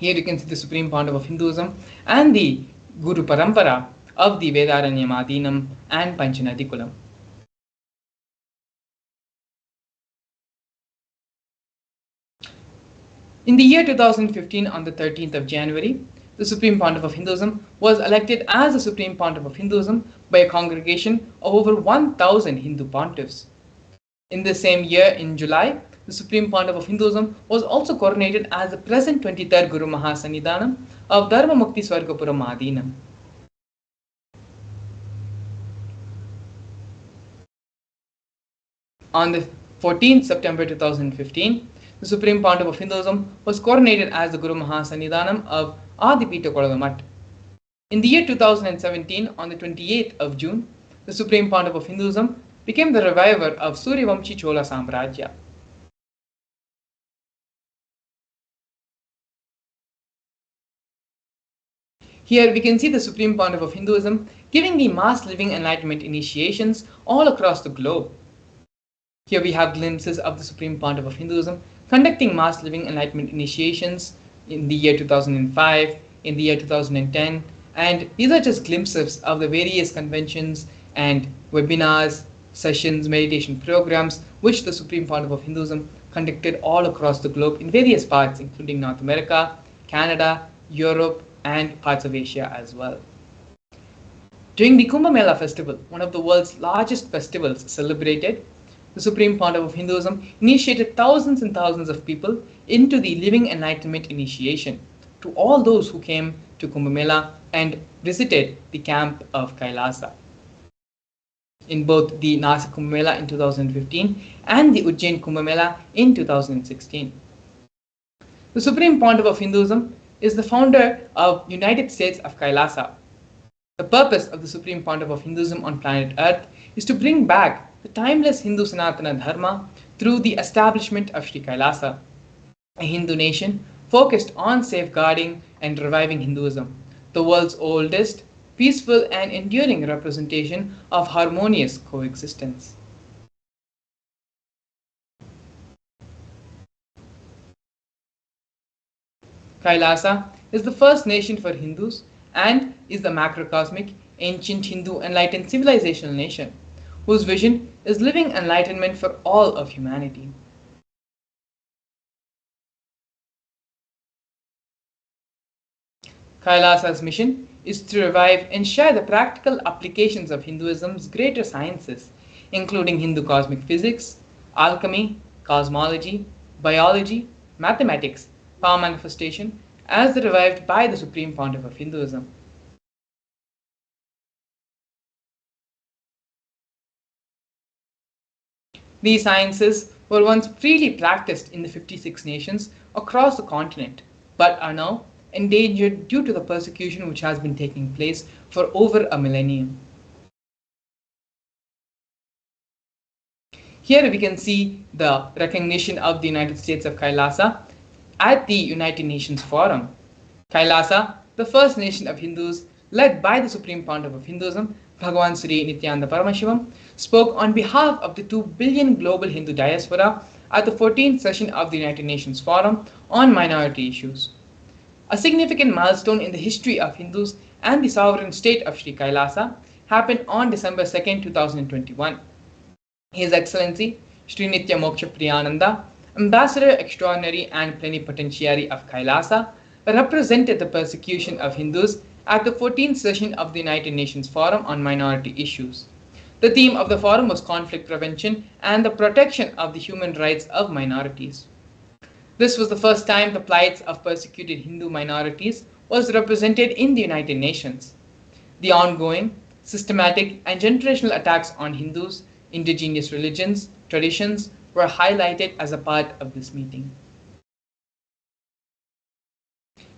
Here you can see the Supreme Pontiff of Hinduism and the Guru Parampara of the Vedaranyam and Panchanadikulam. In the year 2015, on the 13th of January, the Supreme Pontiff of Hinduism was elected as the Supreme Pontiff of Hinduism by a congregation of over 1,000 Hindu pontiffs. In the same year, in July, the Supreme Pontiff of Hinduism was also coronated as the present 23rd Guru Mahasannidhanam of Dharma Mukti Swargapuram Adinam. On the 14th September 2015, the Supreme Pontiff of Hinduism was coronated as the Guru Mahasannidhanam of Adipita Kolavamat. In the year 2017, on the 28th of June, the Supreme Pontiff of Hinduism became the reviver of Suryavamshi Chola Samrajya. Here we can see the Supreme Pontiff of Hinduism giving the mass living enlightenment initiations all across the globe. Here we have glimpses of the Supreme Pontiff of Hinduism conducting mass living enlightenment initiations in the year 2005, in the year 2010, and these are just glimpses of the various conventions and webinars, sessions, meditation programs which the Supreme Pontiff of Hinduism conducted all across the globe in various parts, including North America, Canada, Europe, and parts of Asia as well. During the Kumbh Mela festival, one of the world's largest festivals celebrated, the Supreme Pontiff of Hinduism initiated thousands and thousands of people into the Living Enlightenment initiation to all those who came to Kumbh Mela and visited the camp of Kailasa. In both the Nasik Kumbh Mela in 2015 and the Ujjain Kumbh Mela in 2016. The Supreme Pontiff of Hinduism is the founder of United States of Kailasa. The purpose of the Supreme Pontiff of Hinduism on planet Earth is to bring back the timeless Hindu Sanatana Dharma through the establishment of Sri Kailasa, a Hindu nation focused on safeguarding and reviving Hinduism, the world's oldest, peaceful and enduring representation of harmonious coexistence. Kailasa is the first nation for Hindus and is the macrocosmic, ancient Hindu enlightened civilizational nation, whose vision is living enlightenment for all of humanity. Kailasa's mission is to revive and share the practical applications of Hinduism's greater sciences, including Hindu cosmic physics, alchemy, cosmology, biology, mathematics, power manifestation, as revived by the Supreme Pontiff of Hinduism. These sciences were once freely practiced in the 56 nations across the continent, but are now endangered due to the persecution which has been taking place for over a millennium. Here we can see the recognition of the United States of Kailasa at the United Nations Forum. Kailasa, the first nation of Hindus led by the Supreme Pontiff of Hinduism, Bhagavan Sri Nithyananda Paramashivam, spoke on behalf of the 2 billion global Hindu diaspora at the 14th session of the United Nations Forum on minority issues. A significant milestone in the history of Hindus and the sovereign state of Sri Kailasa happened on December 2, 2021. His Excellency Sri Nitya Moksha Priyananda, Ambassador Extraordinary and Plenipotentiary of Kailasa, represented the persecution of Hindus at the 14th session of the United Nations Forum on Minority Issues. The theme of the forum was conflict prevention and the protection of the human rights of minorities. This was the first time the plights of persecuted Hindu minorities was represented in the United Nations. The ongoing, systematic and generational attacks on Hindus, indigenous religions, traditions were highlighted as a part of this meeting.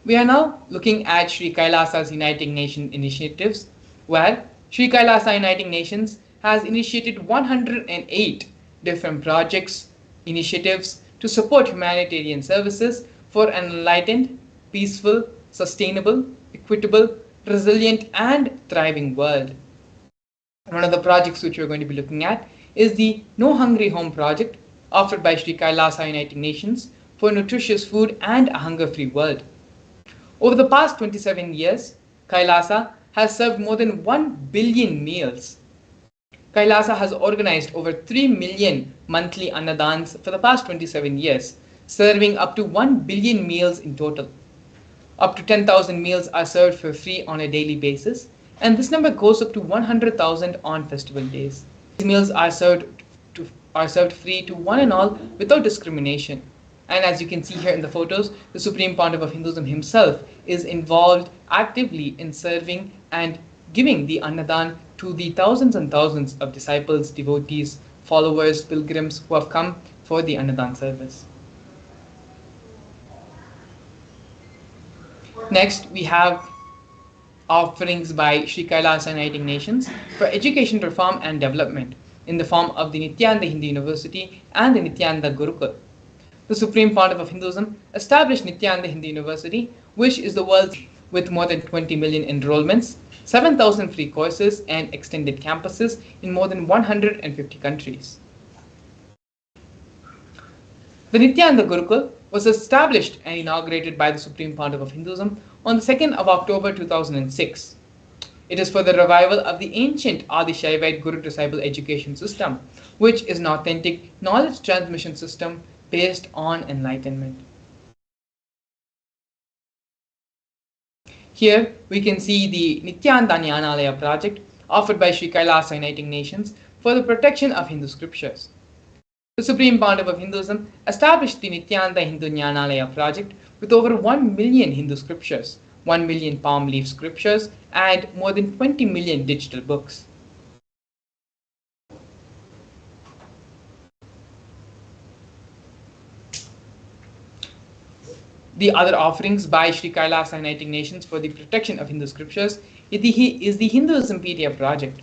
We are now looking at Sri Kailasa's Uniting Nations initiatives, where Sri Kailasa Uniting Nations has initiated 108 different projects, initiatives to support humanitarian services for an enlightened, peaceful, sustainable, equitable, resilient and thriving world. One of the projects which we're going to be looking at is the No Hungry Home project offered by Sri Kailasa Uniting Nations for nutritious food and a hunger-free world. Over the past 27 years, Kailasa has served more than 1 billion meals. Kailasa has organized over 3 million monthly annadans for the past 27 years, serving up to 1 billion meals in total. Up to 10,000 meals are served for free on a daily basis, and this number goes up to 100,000 on festival days. These meals are served free to one and all without discrimination. And as you can see here in the photos, the Supreme Pontiff of Hinduism himself is involved actively in serving and giving the Annadan to the thousands and thousands of disciples, devotees, followers, pilgrims who have come for the Annadan service. Next, we have offerings by Sri Kailasa Uniting Nations for education reform and development in the form of the Nithyananda Hindu University and the Nithyananda Gurukul. The Supreme Pontiff of Hinduism established Nithyananda Hindu University, which is the world's with more than 20 million enrollments, 7,000 free courses and extended campuses in more than 150 countries. The Nithyananda Gurukul was established and inaugurated by the Supreme Pontiff of Hinduism on the 2nd of October 2006. It is for the revival of the ancient Adi-Shaivite Guru-disciple education system, which is an authentic knowledge transmission system based on enlightenment. Here we can see the Nithyananda Jnanalaya project offered by Sri Kailasa Uniting Nations for the protection of Hindu scriptures. The Supreme Pontiff of Hinduism established the Nithyananda Hindu Jnanalaya project with over 1 million Hindu scriptures, 1 million palm leaf scriptures, and more than 20 million digital books. The other offerings by Sri Kailasa Uniting Nations for the protection of Hindu scriptures is the Hinduismpedia project.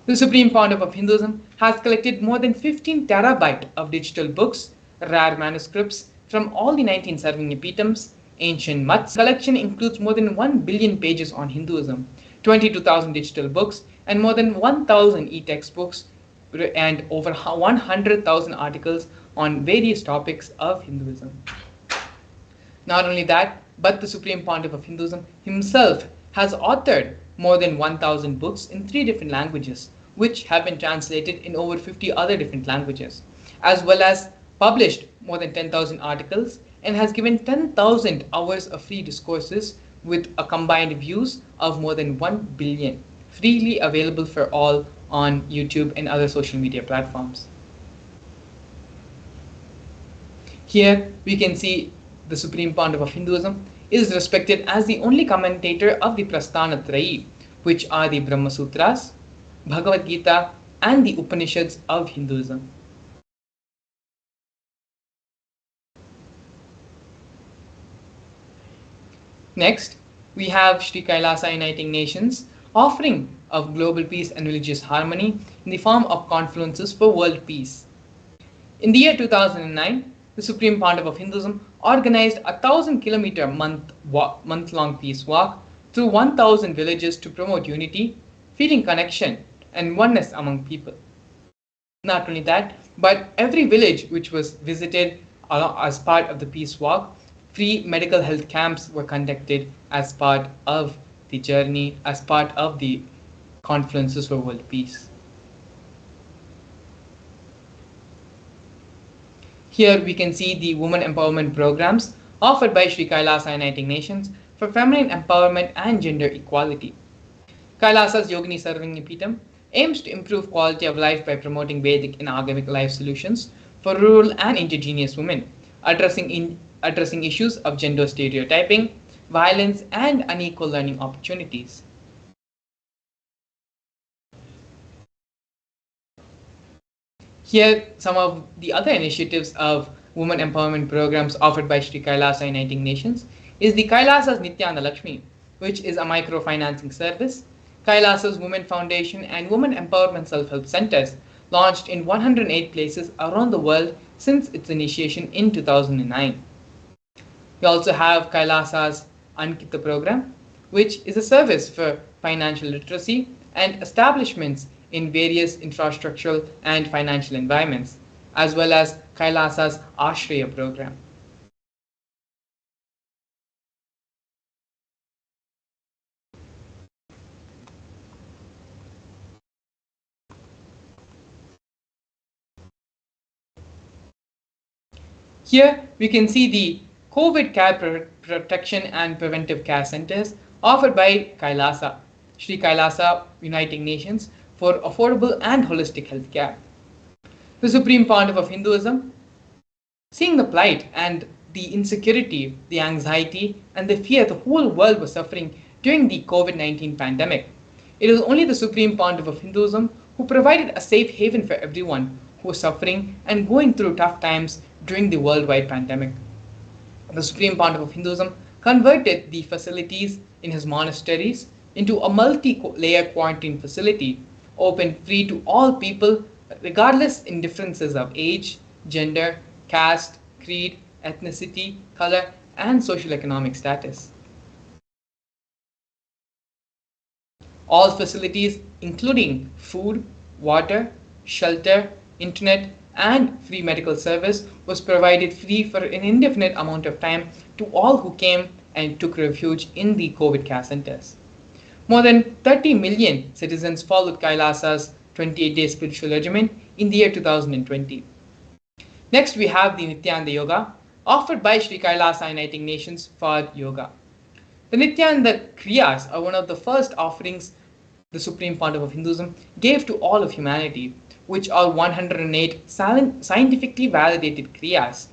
The Supreme Pontiff of Hinduism has collected more than 15 terabyte of digital books, rare manuscripts from all the 19 serving epitams, ancient mutts. The collection includes more than 1 billion pages on Hinduism, 22,000 digital books, and more than 1,000 e-textbooks, and over 100,000 articles on various topics of Hinduism. Not only that, but the Supreme Pontiff of Hinduism himself has authored more than 1,000 books in 3 different languages, which have been translated in over 50 other different languages, as well as published more than 10,000 articles and has given 10,000 hours of free discourses with a combined views of more than 1 billion, freely available for all on YouTube and other social media platforms. Here we can see the Supreme Pontiff of Hinduism is respected as the only commentator of the Prasthana Trayi, which are the Brahma Sutras, Bhagavad Gita, and the Upanishads of Hinduism. Next, we have Sri Kailasa Uniting Nations offering of global peace and religious harmony in the form of confluences for world peace. In the year 2009, the Supreme Pontiff of Hinduism organized a 1,000-kilometer month-long peace walk through 1,000 villages to promote unity, feeling connection, and oneness among people. Not only that, but every village which was visited as part of the peace walk, free medical health camps were conducted as part of the journey, as part of the confluences for world peace. Here we can see the women empowerment programs offered by Sri Kailasa Uniting Nations for feminine empowerment and gender equality. Kailasa's Yogini Serving Epitom aims to improve quality of life by promoting Vedic and Agamic life solutions for rural and indigenous women, addressing issues of gender stereotyping, violence, and unequal learning opportunities. Here, some of the other initiatives of women empowerment programs offered by Sri Kailasa Uniting Nations is the Kailasa's Nityananda Lakshmi, which is a microfinancing service, Kailasa's Women Foundation and Women Empowerment Self-Help Centers launched in 108 places around the world since its initiation in 2009. We also have Kailasa's Ankita program, which is a service for financial literacy and establishments in various infrastructural and financial environments, as well as Kailasa's Ashraya program. Here we can see the COVID care protection and preventive care centers offered by Kailasa, Sri Kailasa Uniting Nations for affordable and holistic health care. The Supreme Pontiff of Hinduism, seeing the plight and the insecurity, the anxiety, and the fear the whole world was suffering during the COVID-19 pandemic, it was only the Supreme Pontiff of Hinduism who provided a safe haven for everyone who was suffering and going through tough times during the worldwide pandemic. The Supreme Pontiff of Hinduism converted the facilities in his monasteries into a multi-layer quarantine facility, open free to all people regardless in differences of age, gender, caste, creed, ethnicity, color, and social economic status. All facilities, including food, water, shelter, internet, and free medical service, was provided free for an indefinite amount of time to all who came and took refuge in the COVID care centers. More than 30 million citizens followed Kailasa's 28-day spiritual regimen in the year 2020. Next, we have the Nithyananda Yoga, offered by Sri Kailasa Uniting Nations for Yoga. The Nithyananda Kriyas are one of the first offerings the Supreme Pontiff of Hinduism gave to all of humanity, which are 108 scientifically validated Kriyas,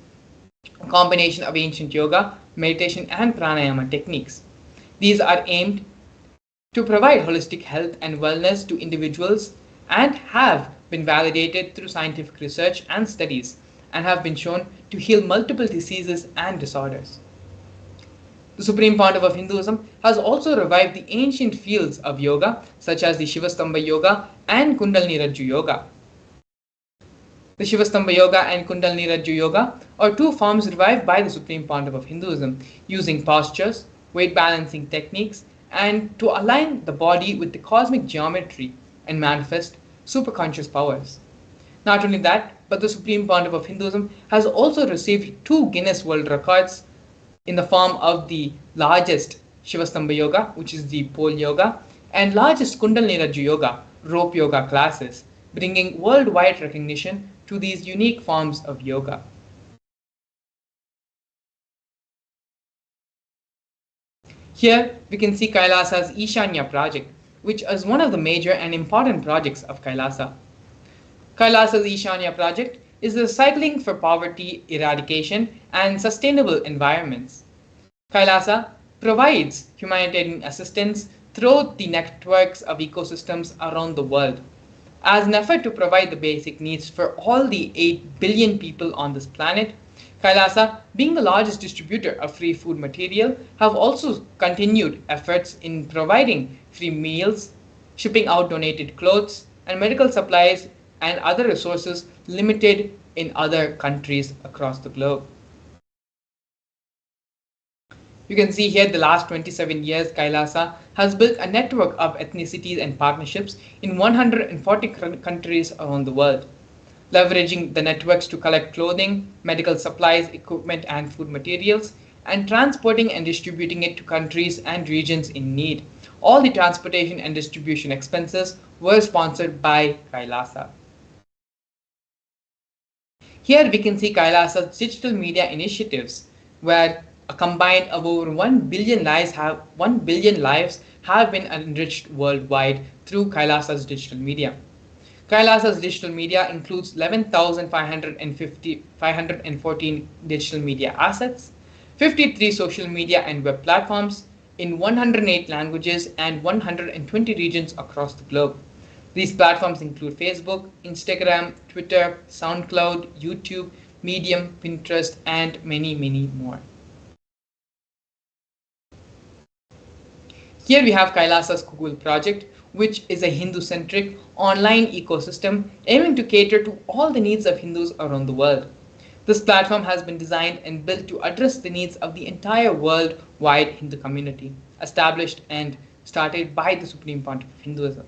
a combination of ancient yoga, meditation, and pranayama techniques. These are aimed to provide holistic health and wellness to individuals and have been validated through scientific research and studies and have been shown to heal multiple diseases and disorders. The Supreme Pontiff of Hinduism has also revived the ancient fields of yoga such as the Shivastambha Yoga and Kundalini Rajju Yoga. The Shivastambha Yoga and Kundalini Rajju Yoga are two forms revived by the Supreme Pontiff of Hinduism using postures, weight balancing techniques, and to align the body with the cosmic geometry and manifest superconscious powers. Not only that, but the Supreme Pontiff of Hinduism has also received 2 Guinness World Records in the form of the largest Shivastambha Yoga, which is the pole yoga, and largest Kundalini Rajju Yoga, rope yoga classes, bringing worldwide recognition to these unique forms of yoga. Here we can see Kailasa's Ishanya project, which is one of the major and important projects of Kailasa. Kailasa's Ishanya project is the cycling for poverty eradication and sustainable environments. Kailasa provides humanitarian assistance through the networks of ecosystems around the world. As an effort to provide the basic needs for all the 8 billion people on this planet, Kailasa, being the largest distributor of free food material, have also continued efforts in providing free meals, shipping out donated clothes, and medical supplies and other resources limited in other countries across the globe. You can see here the last 27 years Kailasa has built a network of ethnicities and partnerships in 140 countries around the world, leveraging the networks to collect clothing, medical supplies, equipment and food materials, and transporting and distributing it to countries and regions in need. All the transportation and distribution expenses were sponsored by Kailasa. Here we can see Kailasa's digital media initiatives, where a combined of over 1 billion lives have been enriched worldwide through Kailasa's digital media. Kailasa's digital media includes 11,514 digital digital media assets, 53 social media and web platforms in 108 languages and 120 regions across the globe. These platforms include Facebook, Instagram, Twitter, SoundCloud, YouTube, Medium, Pinterest, and many, many more. Here we have Kailasa's Google project, which is a Hindu-centric online ecosystem aiming to cater to all the needs of Hindus around the world. This platform has been designed and built to address the needs of the entire worldwide Hindu community, established and started by the Supreme Pontiff of Hinduism.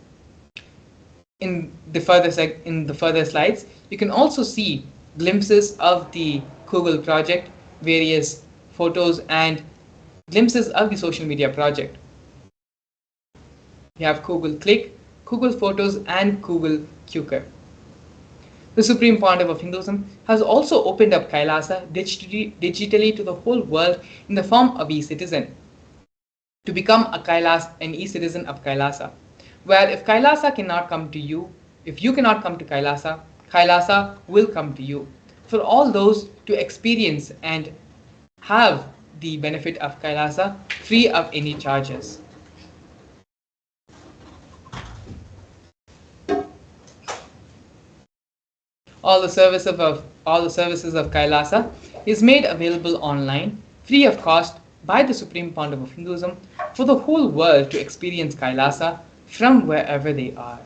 In the further slides, you can also see glimpses of the Google project, various photos, and glimpses of the social media project. We have Google Click, Google Photos, and Google Qcur. The Supreme Pontiff of Hinduism has also opened up Kailasa digitally to the whole world in the form of e-citizen, to become an e-citizen of Kailasa, where if Kailasa cannot come to you, if you cannot come to Kailasa, Kailasa will come to you. For all those to experience and have the benefit of Kailasa free of any charges. All the services of Kailasa is made available online, free of cost, by the Supreme Pontiff of Hinduism for the whole world to experience Kailasa from wherever they are.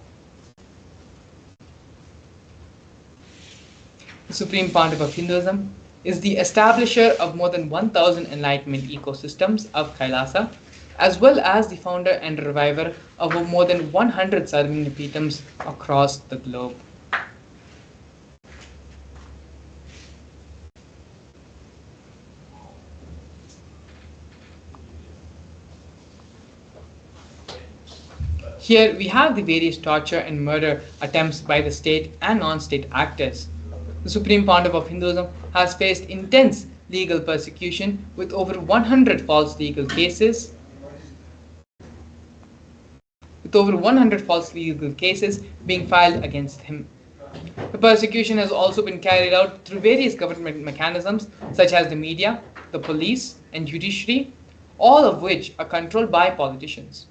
The Supreme Pontiff of Hinduism is the establisher of more than 1,000 enlightenment ecosystems of Kailasa, as well as the founder and reviver of more than 100 Sarvijñapīఠams across the globe. Here we have the various torture and murder attempts by the state and non-state actors. The Supreme Pontiff of Hinduism has faced intense legal persecution with over 100 false legal cases, being filed against him. The persecution has also been carried out through various government mechanisms such as the media, the police, and judiciary, all of which are controlled by politicians.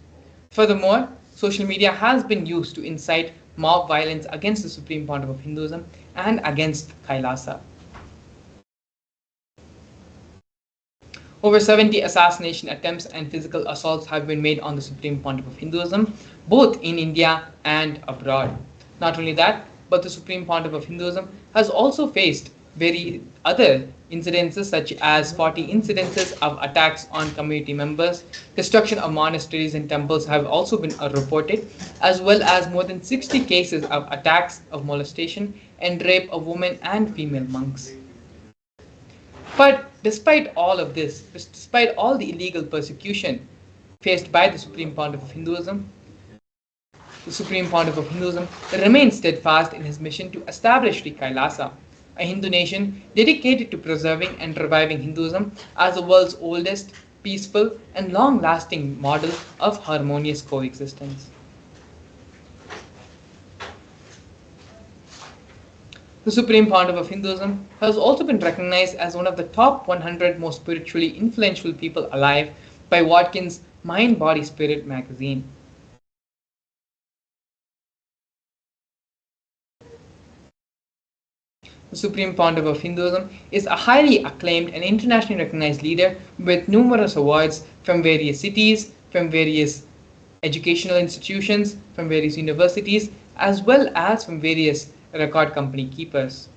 Furthermore, social media has been used to incite mob violence against the Supreme Pontiff of Hinduism and against Kailasa. Over 70 assassination attempts and physical assaults have been made on the Supreme Pontiff of Hinduism, both in India and abroad. Not only that, but the Supreme Pontiff of Hinduism has also faced very other incidences such as 40 incidences of attacks on community members, destruction of monasteries and temples have also been reported, as well as more than 60 cases of attacks of molestation and rape of women and female monks. But despite all of this, despite all the illegal persecution faced by the Supreme Pontiff of Hinduism, the Supreme Pontiff of Hinduism remains steadfast in his mission to establish Sri Kailasa, a Hindu nation dedicated to preserving and reviving Hinduism as the world's oldest, peaceful, and long-lasting model of harmonious coexistence. The Supreme Pontiff of Hinduism has also been recognized as one of the top 100 most spiritually influential people alive by Watkins' Mind, Body, Spirit magazine. The Supreme Pontiff of Hinduism is a highly acclaimed and internationally recognized leader with numerous awards from various cities, from various educational institutions, from various universities, as well as from various record company keepers.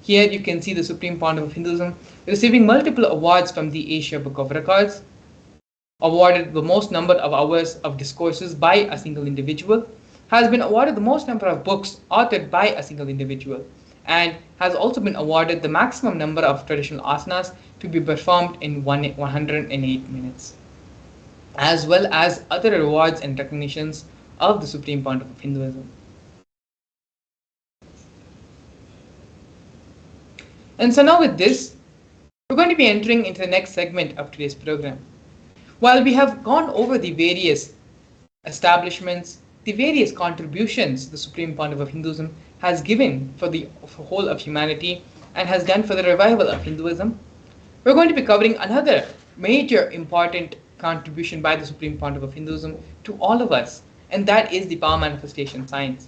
Here you can see the Supreme Pontiff of Hinduism receiving multiple awards from the Asia Book of Records, awarded the most number of hours of discourses by a single individual, has been awarded the most number of books authored by a single individual, and has also been awarded the maximum number of traditional asanas to be performed in 108 minutes, as well as other awards and recognitions of the Supreme Pontiff of Hinduism. And so now with this, we're going to be entering into the next segment of today's program. While we have gone over the various establishments, the various contributions the Supreme Pontiff of Hinduism has given for the whole of humanity and has done for the revival of Hinduism, we're going to be covering another major important contribution by the Supreme Pontiff of Hinduism to all of us, and that is the power manifestation science.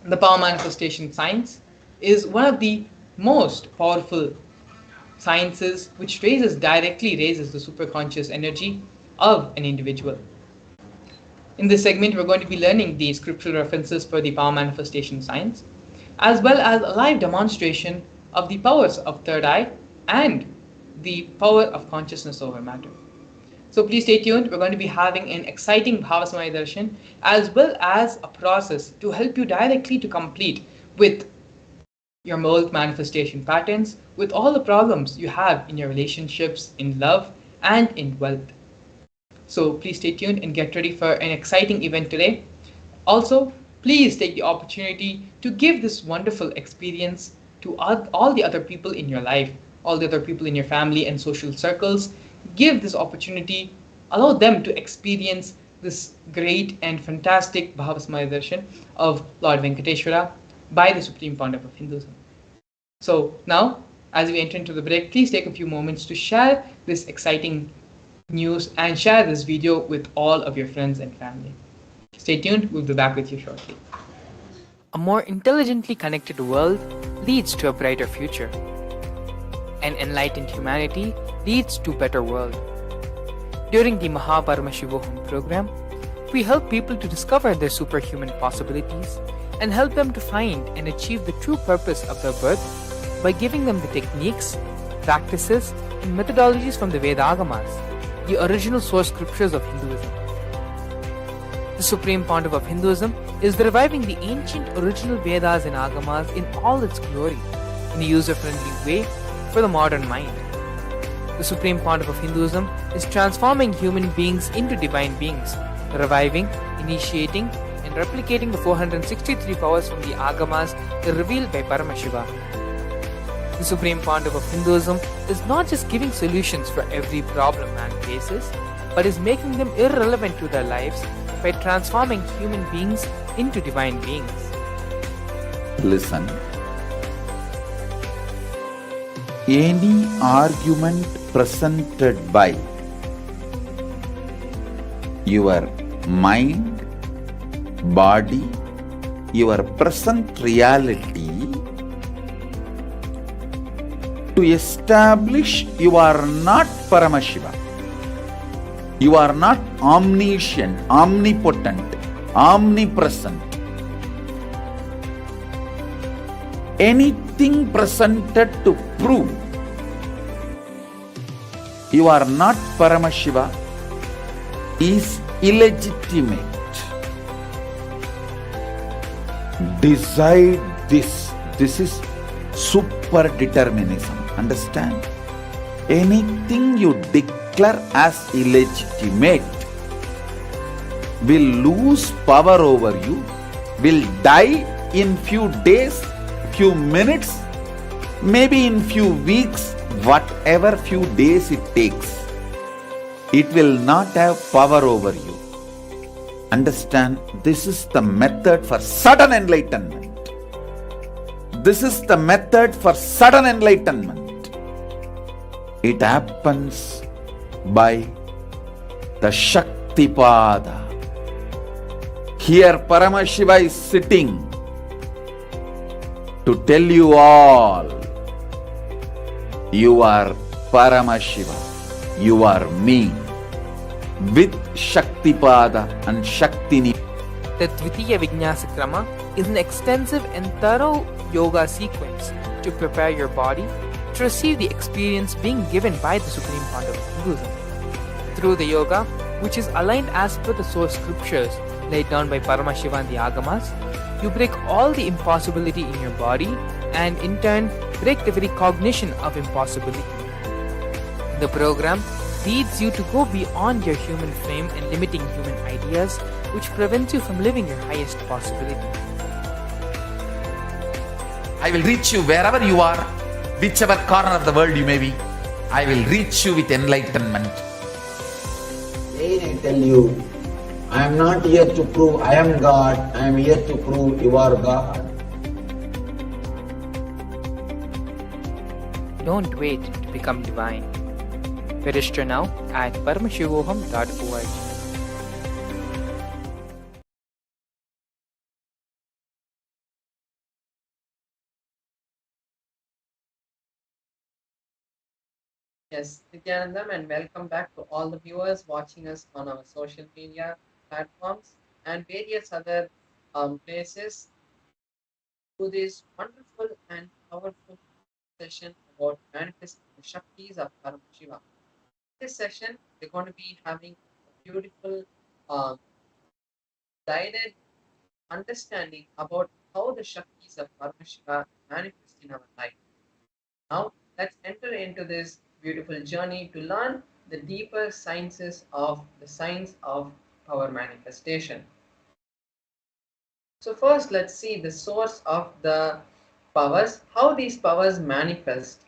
The power manifestation science is one of the most powerful sciences which directly raises the superconscious energy of an individual. In this segment, we're going to be learning the scriptural references for the power manifestation science, as well as a live demonstration of the powers of third eye and the power of consciousness over matter. So please stay tuned. We're going to be having an exciting Bhava Samadhi Darshan, as well as a process to help you directly to complete with your wealth manifestation patterns, with all the problems you have in your relationships, in love, and in wealth. So please stay tuned and get ready for an exciting event today. Also, please take the opportunity to give this wonderful experience to all the other people in your life, all the other people in your family and social circles. Give this opportunity, allow them to experience this great and fantastic Bhava Darshan of Lord Venkateshwara by the Supreme Pandava of Hinduism. So now, as we enter into the break, please take a few moments to share this exciting news and share this video with all of your friends and family. Stay tuned, we'll be back with you shortly. A more intelligently connected world leads to a brighter future. An enlightened humanity leads to a better world. During the Paramashivam program, we help people to discover their superhuman possibilities and help them to find and achieve the true purpose of their birth by giving them the techniques, practices, and methodologies from the Vedagamas, the original source scriptures of Hinduism. The Supreme Pontiff of Hinduism is reviving the ancient original Vedas and Agamas in all its glory, in a user-friendly way for the modern mind. The Supreme Pontiff of Hinduism is transforming human beings into divine beings, reviving, initiating, and replicating the 463 powers from the Agamas revealed by Paramashivam. The Supreme Pontiff of Hinduism is not just giving solutions for every problem man faces, but is making them irrelevant to their lives by transforming human beings into divine beings. Listen. Any argument presented by your mind, body, your present reality to establish you are not Paramashiva. You are not omniscient, omnipotent, omnipresent. Anything presented to prove you are not Paramashiva is illegitimate. Decide this. This is super determinism. Understand? Anything you declare as illegitimate will lose power over you, will die in few days, few minutes, maybe in few weeks, whatever few days it takes. It will not have power over you. Understand, this is the method for sudden enlightenment. This is the method for sudden enlightenment. It happens by the Shaktipada. Here Paramashiva is sitting to tell you all, you are Paramashiva, you are me, with Shaktipada and Shaktini. The Dvitiya Vijnasa Krama is an extensive and thorough yoga sequence to prepare your body to receive the experience being given by the Supreme Pontiff of Hinduism. Through the yoga, which is aligned as per the source scriptures laid down by Paramashiva and the Agamas, you break all the impossibility in your body and in turn break the very cognition of impossibility. The program leads you to go beyond your human frame and limiting human ideas, which prevents you from living your highest possibility. I will reach you wherever you are, whichever corner of the world you may be. I will reach you with enlightenment. Again I tell you, I am not here to prove I am God, I am here to prove you are God. Don't wait to become divine. Register now at paramashivoham.org. Yes, Nithyanandam, and welcome back to all the viewers watching us on our social media platforms and various other places to this wonderful and powerful session about manifesting the Shaktis of Paramashiva. This session, we're going to be having a beautiful um, guided understanding about how the Shaktis of Paramashiva manifest in our life. Now, let's enter into this beautiful journey to learn the deeper sciences of the science of power manifestation. So first let's see the source of the powers, how these powers manifest.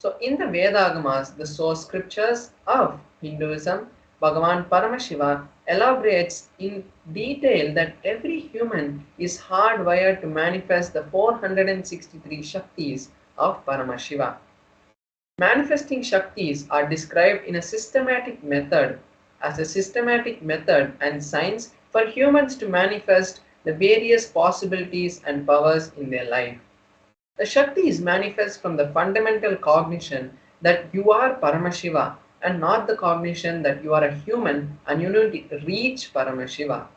So in the Vedagamas, the source scriptures of Hinduism, Bhagavan Paramashiva elaborates in detail that every human is hardwired to manifest the 463 Shaktis of Paramashiva. Manifesting Shaktis are described in a systematic method as a systematic method and science for humans to manifest the various possibilities and powers in their life. The Shaktis manifest from the fundamental cognition that you are Paramashiva and not the cognition that you are a human and you need to reach Paramashiva.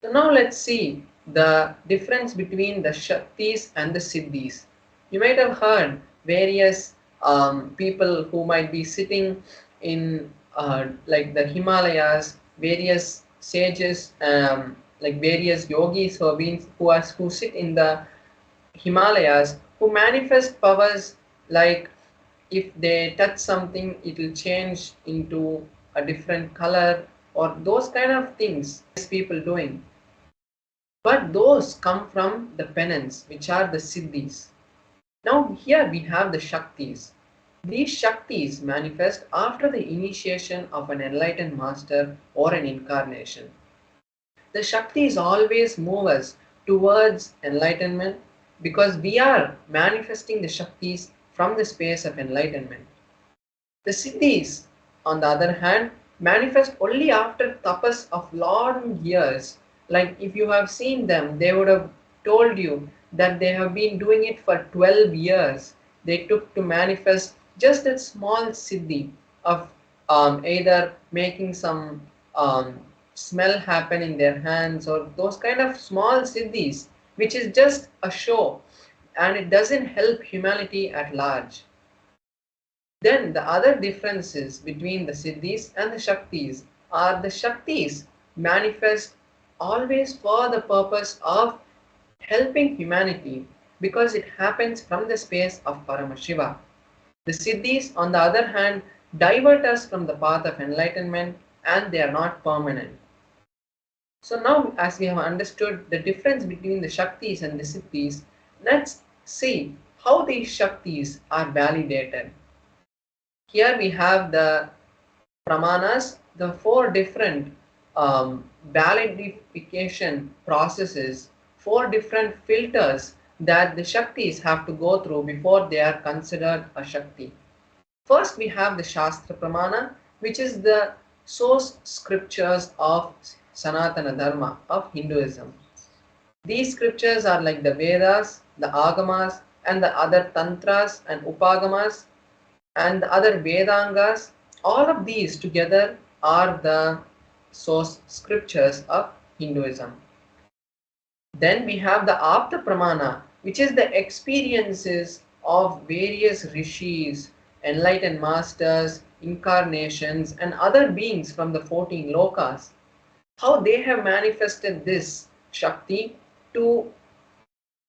So now let's see the difference between the Shaktis and the Siddhis. You might have heard various people who might be sitting in like the Himalayas, various sages, like various yogis who sit in the Himalayas, who manifest powers like if they touch something, it will change into a different color or those kind of things people doing. But those come from the penance, which are the siddhis. Now here we have the shaktis. These shaktis manifest after the initiation of an enlightened master or an incarnation. The shaktis always move us towards enlightenment because we are manifesting the shaktis from the space of enlightenment. The siddhis, on the other hand, manifest only after tapas of long years. Like if you have seen them, they would have told you that they have been doing it for 12 years. They took to manifest just a small siddhi of either making some smell happen in their hands or those kind of small siddhis, which is just a show and it doesn't help humanity at large. Then the other differences between the siddhis and the shaktis are the shaktis manifest always for the purpose of helping humanity because it happens from the space of Paramashiva. The siddhis, on the other hand, divert us from the path of enlightenment and they are not permanent. So now as we have understood the difference between the shaktis and the siddhis, let's see how these shaktis are validated. Here we have the pramanas, the four different validification processes, four different filters that the shaktis have to go through before they are considered a shakti. First we have the Shastra Pramana, which is the source scriptures of Sanatana Dharma, of Hinduism. These scriptures are like the Vedas, the Agamas, and the other Tantras and Upagamas, and the other Vedangas. All of these together are the source scriptures of Hinduism. Then we have the Apta Pramana, which is the experiences of various rishis, enlightened masters, incarnations, and other beings from the 14 lokas. How they have manifested this Shakti to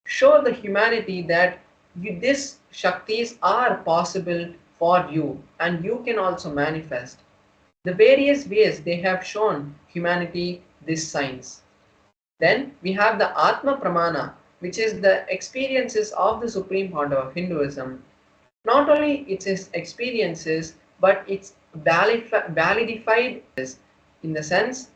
show the humanity that these Shaktis are possible for you and you can also manifest. The various ways they have shown humanity this science. Then we have the Atma Pramana, which is the experiences of the Supreme Founder of Hinduism. Not only its experiences, but it's validified in the sense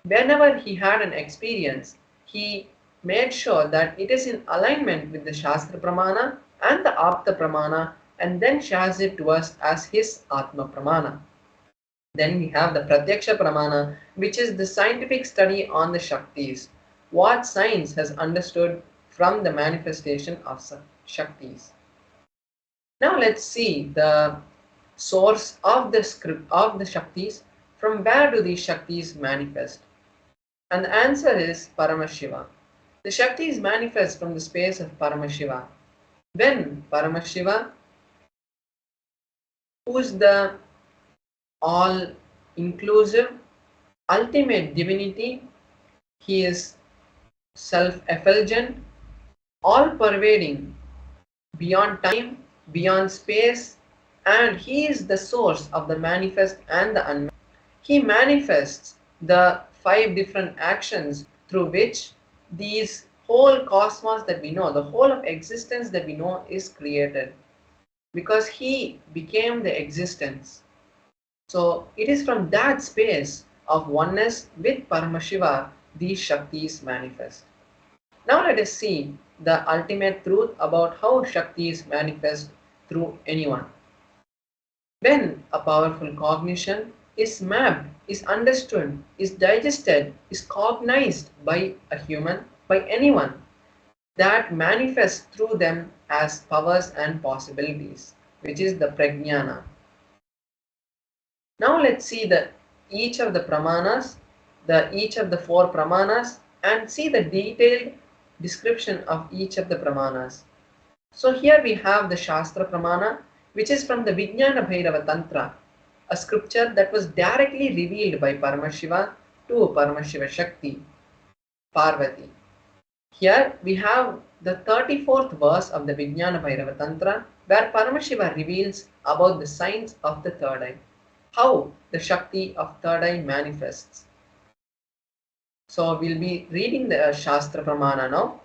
whenever he had an experience, he made sure that it is in alignment with the Shastra Pramana and the Apta Pramana and then shares it to us as his Atma Pramana. Then we have the Pratyaksha Pramana, which is the scientific study on the Shaktis, what science has understood from the manifestation of Shaktis. Now let's see the source of the script of the Shaktis. From where do these Shaktis manifest? And the answer is Paramashiva. The Shaktis manifest from the space of Paramashiva. When Paramashiva, who is the all-inclusive, ultimate divinity, he is self-effulgent, all-pervading, beyond time, beyond space, and he is the source of the manifest and the unmanifest. He manifests the 5 different actions through which these whole cosmos that we know, the whole of existence that we know is created, because he became the existence. So it is from that space of oneness with Paramashiva these Shaktis manifest. Now let us see the ultimate truth about how Shaktis manifest through anyone. When a powerful cognition is mapped, is understood, is digested, is cognized by a human, by anyone, that manifests through them as powers and possibilities, which is the prajnana. Now let's see each of the pramanas, each of the four pramanas, and see the detailed description of each of the pramanas. So here we have the Shastra Pramana, which is from the Vijnana Bhairava Tantra, a scripture that was directly revealed by Paramashiva to Paramashiva Shakti, Parvati. Here we have the 34th verse of the Vijnana Bhairava Tantra, where Paramashiva reveals about the signs of the third eye, how the Shakti of third eye manifests. So we'll be reading the Shastra Pramana now.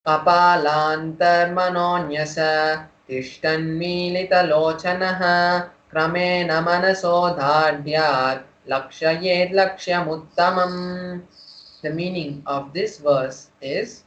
Kapalantarmanonyasa tishtanmilitalochanaha kramena manasodhadyat lakshayed lakshyamuttamam. The meaning of this verse is,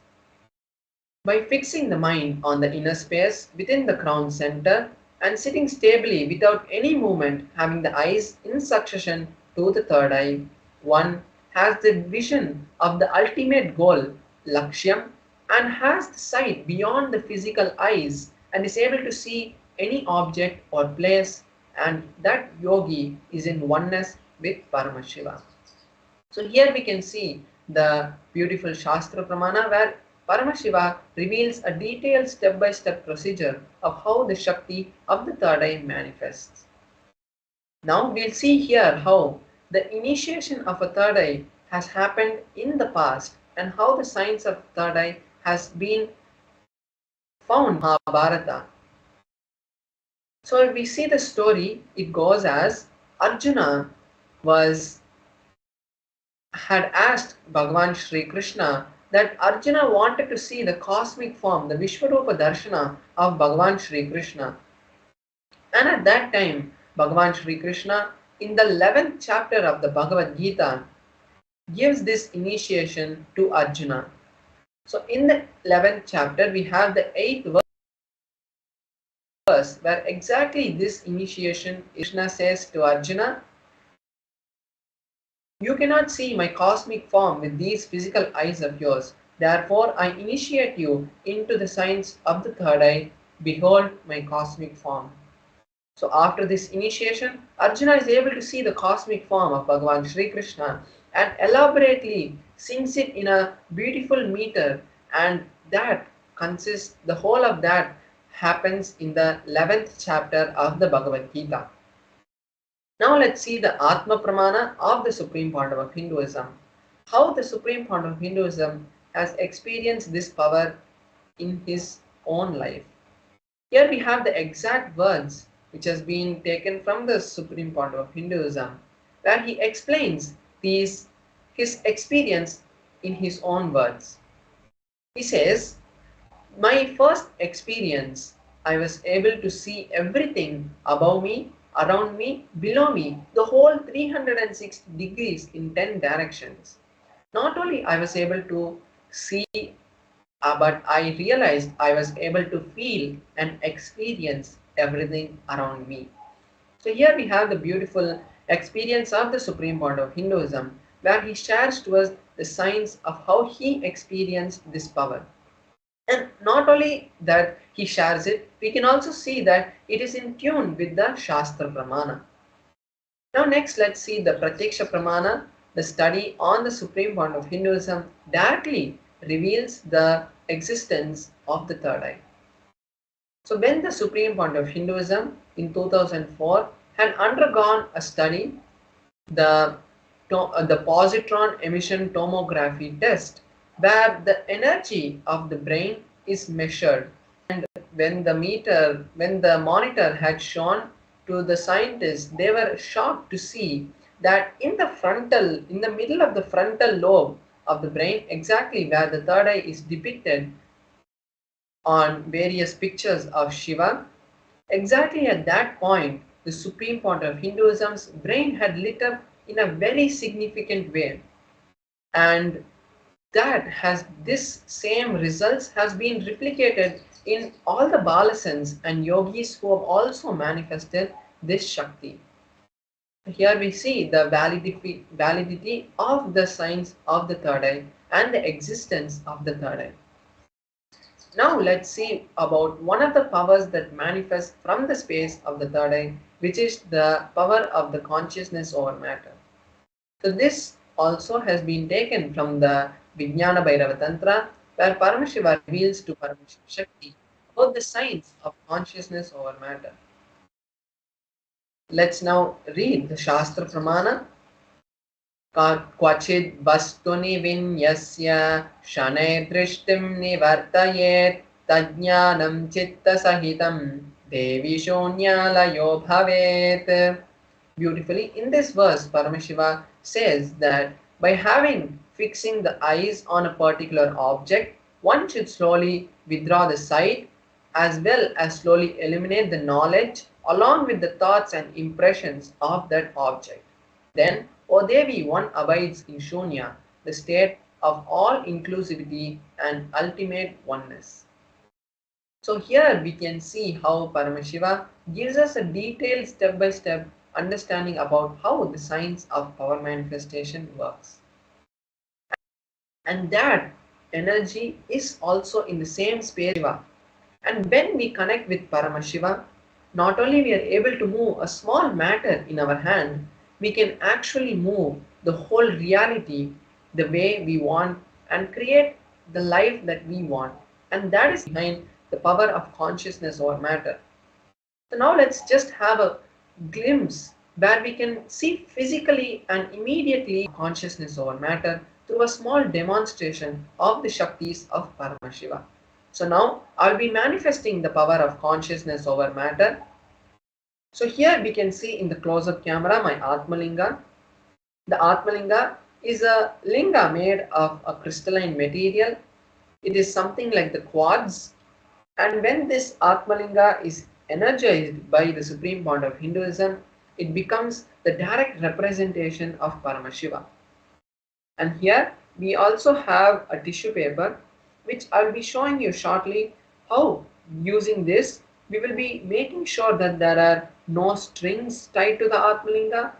by fixing the mind on the inner space within the crown center and sitting stably without any movement, having the eyes in succession to the third eye, one has the vision of the ultimate goal, Lakshyam, and has the sight beyond the physical eyes and is able to see any object or place, and that yogi is in oneness with Paramashiva. So here we can see the beautiful Shastra Pramana where Paramashiva reveals a detailed step-by-step procedure of how the Shakti of the third eye manifests. Now we'll see here how the initiation of a third eye has happened in the past and how the science of third eye has been found in Mahabharata. So if we see the story, it goes as Arjuna had asked Bhagavan Shri Krishna that Arjuna wanted to see the cosmic form, the Vishwarupa Darshana of Bhagavan Shri Krishna. And at that time, Bhagavan Shri Krishna, in the 11th chapter of the Bhagavad Gita, gives this initiation to Arjuna. So in the 11th chapter, we have the 8th verse where exactly this initiation Krishna says to Arjuna, "You cannot see my cosmic form with these physical eyes of yours. Therefore, I initiate you into the science of the third eye. Behold my cosmic form." So after this initiation, Arjuna is able to see the cosmic form of Bhagavan Shri Krishna and elaborately sings it in a beautiful meter, and that consists, the whole of that happens in the 11th chapter of the Bhagavad Gita. Now let's see the Atma Pramana of the Supreme Point of Hinduism. How the Supreme Point of Hinduism has experienced this power in his own life. Here we have the exact words which has been taken from the Supreme Point of Hinduism, where he explains his experience in his own words. He says, "My first experience, I was able to see everything above me, around me, below me, the whole 360 degrees in 10 directions. Not only I was able to see, but I realized I was able to feel and experience everything around me." So here we have the beautiful experience of the Supreme Point of Hinduism, where he shares to us the signs of how he experienced this power. And not only that he shares it, we can also see that it is in tune with the Shastra Pramana. Now next let's see the Pratyaksha Pramana. The study on the Supreme Point of Hinduism directly reveals the existence of the third eye. So when the Supreme Point of Hinduism in 2004 had undergone a study, the positron emission tomography test, where the energy of the brain is measured, and when the monitor had shown to the scientists, they were shocked to see that in the middle of the frontal lobe, of the brain, exactly where the third eye is depicted on various pictures of Shiva. Exactly at that point, the supreme point of Hinduism's brain had lit up in a very significant way. And that has this same results has been replicated in all the balasans and yogis who have also manifested this Shakti. Here we see the validity of the signs of the third eye and the existence of the third eye. Now let's see about one of the powers that manifest from the space of the third eye, which is the power of the consciousness over matter. So this also has been taken from the Vijnana Bhairava Tantra, where Paramashiva reveals to Paramashiva Shakti about the science of consciousness over matter. Let's now read the Shastra Pramana. क्वचिद् वस्तुनि विन्यस्य शनैः दृष्टिं निवर्तयेत् तज्ज्ञानं चित्तसहितं देवी शून्यालयो भवेत्. Beautifully, in this verse, Paramashiva says that by fixing the eyes on a particular object, one should slowly withdraw the sight as well as slowly eliminate the knowledge along with the thoughts and impressions of that object. Then, O Devi, one abides in Shunya, the state of all inclusivity and ultimate oneness. So here we can see how Paramashiva gives us a detailed step-by-step understanding about how the science of power manifestation works. And that energy is also in the same space. And when we connect with Paramashiva, not only we are able to move a small matter in our hand, we can actually move the whole reality the way we want and create the life that we want. And that is behind the power of consciousness over matter. So now let's just have a glimpse where we can see physically and immediately consciousness over matter through a small demonstration of the Shaktis of Paramashiva. So now I'll be manifesting the power of consciousness over matter. So here we can see in the close-up camera my Atmalinga. The Atmalinga is a linga made of a crystalline material. It is something like the quartz. And when this Atmalinga is energized by the supreme point of Hinduism, it becomes the direct representation of Paramashiva. And here we also have a tissue paper, which I'll be showing you shortly how using this we will be making sure that there are no strings tied to the Atmalinga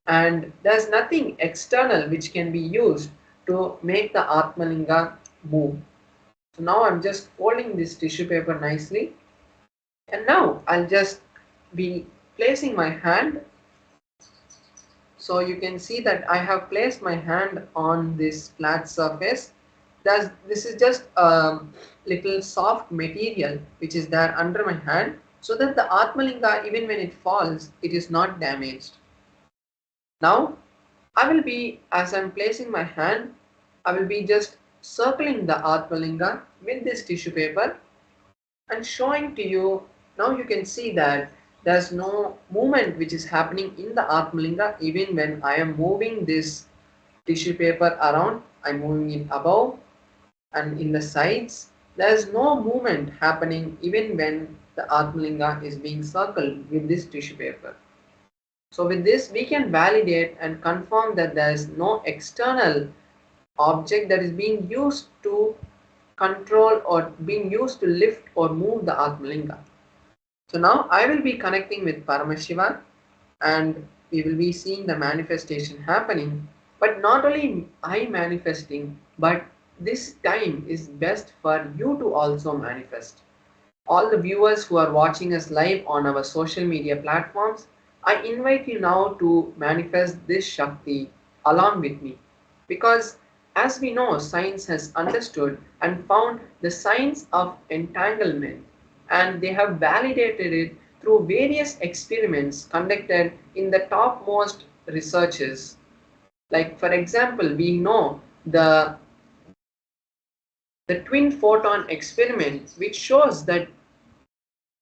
and there's nothing external which can be used to make the Atmalinga move. So now I'm just folding this tissue paper nicely, and now I'll just be placing my hand. So you can see that I have placed my hand on this flat surface. This is just a little soft material which is there under my hand, so that the Atmalinga, even when it falls, it is not damaged. Now I will be, as I'm placing my hand, I will be just circling the Atmalinga with this tissue paper and showing to you. Now you can see that there's no movement which is happening in the Atmalinga even when I am moving this tissue paper around. I'm moving it above and in the sides. There's no movement happening even when the Atmalinga is being circled with this tissue paper. So with this we can validate and confirm that there is no external object that is being used to control or being used to lift or move the Atmalinga. So now I will be connecting with Paramashiva and we will be seeing the manifestation happening. But not only I manifesting, but this time is best for you to also manifest. All the viewers who are watching us live on our social media platforms, I invite you now to manifest this Shakti along with me. Because as we know, science has understood and found the science of entanglement, and they have validated it through various experiments conducted in the topmost researches. Like for example, we know the twin photon experiment, which shows that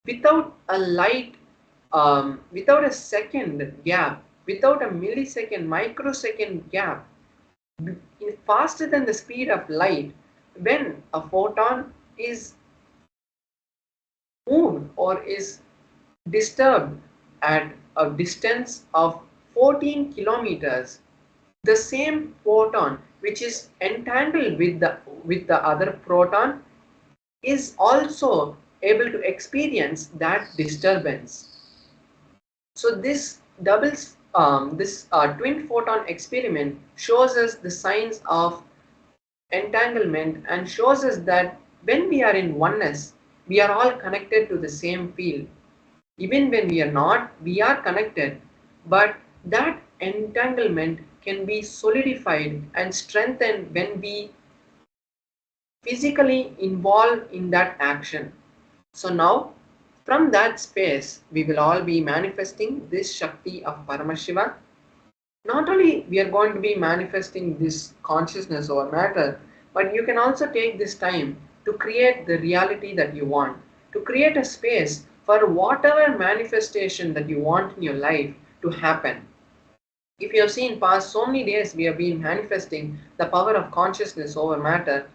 without a light, without a second gap, without a millisecond, microsecond gap, faster than the speed of light. When a photon is moved or is disturbed at a distance of 14 kilometers, the same photon which is entangled with the other proton is also able to experience that disturbance. So this twin photon experiment shows us the signs of entanglement and shows us that when we are in oneness, we are all connected to the same field. Even when we are not, we are connected, but that entanglement can be solidified and strengthened when we physically involved in that action. So now, from that space, we will all be manifesting this Shakti of Paramashiva. Not only we are going to be manifesting this consciousness over matter, but you can also take this time to create the reality that you want, to create a space for whatever manifestation that you want in your life to happen. If you have seen past so many days we have been manifesting the power of consciousness over matter,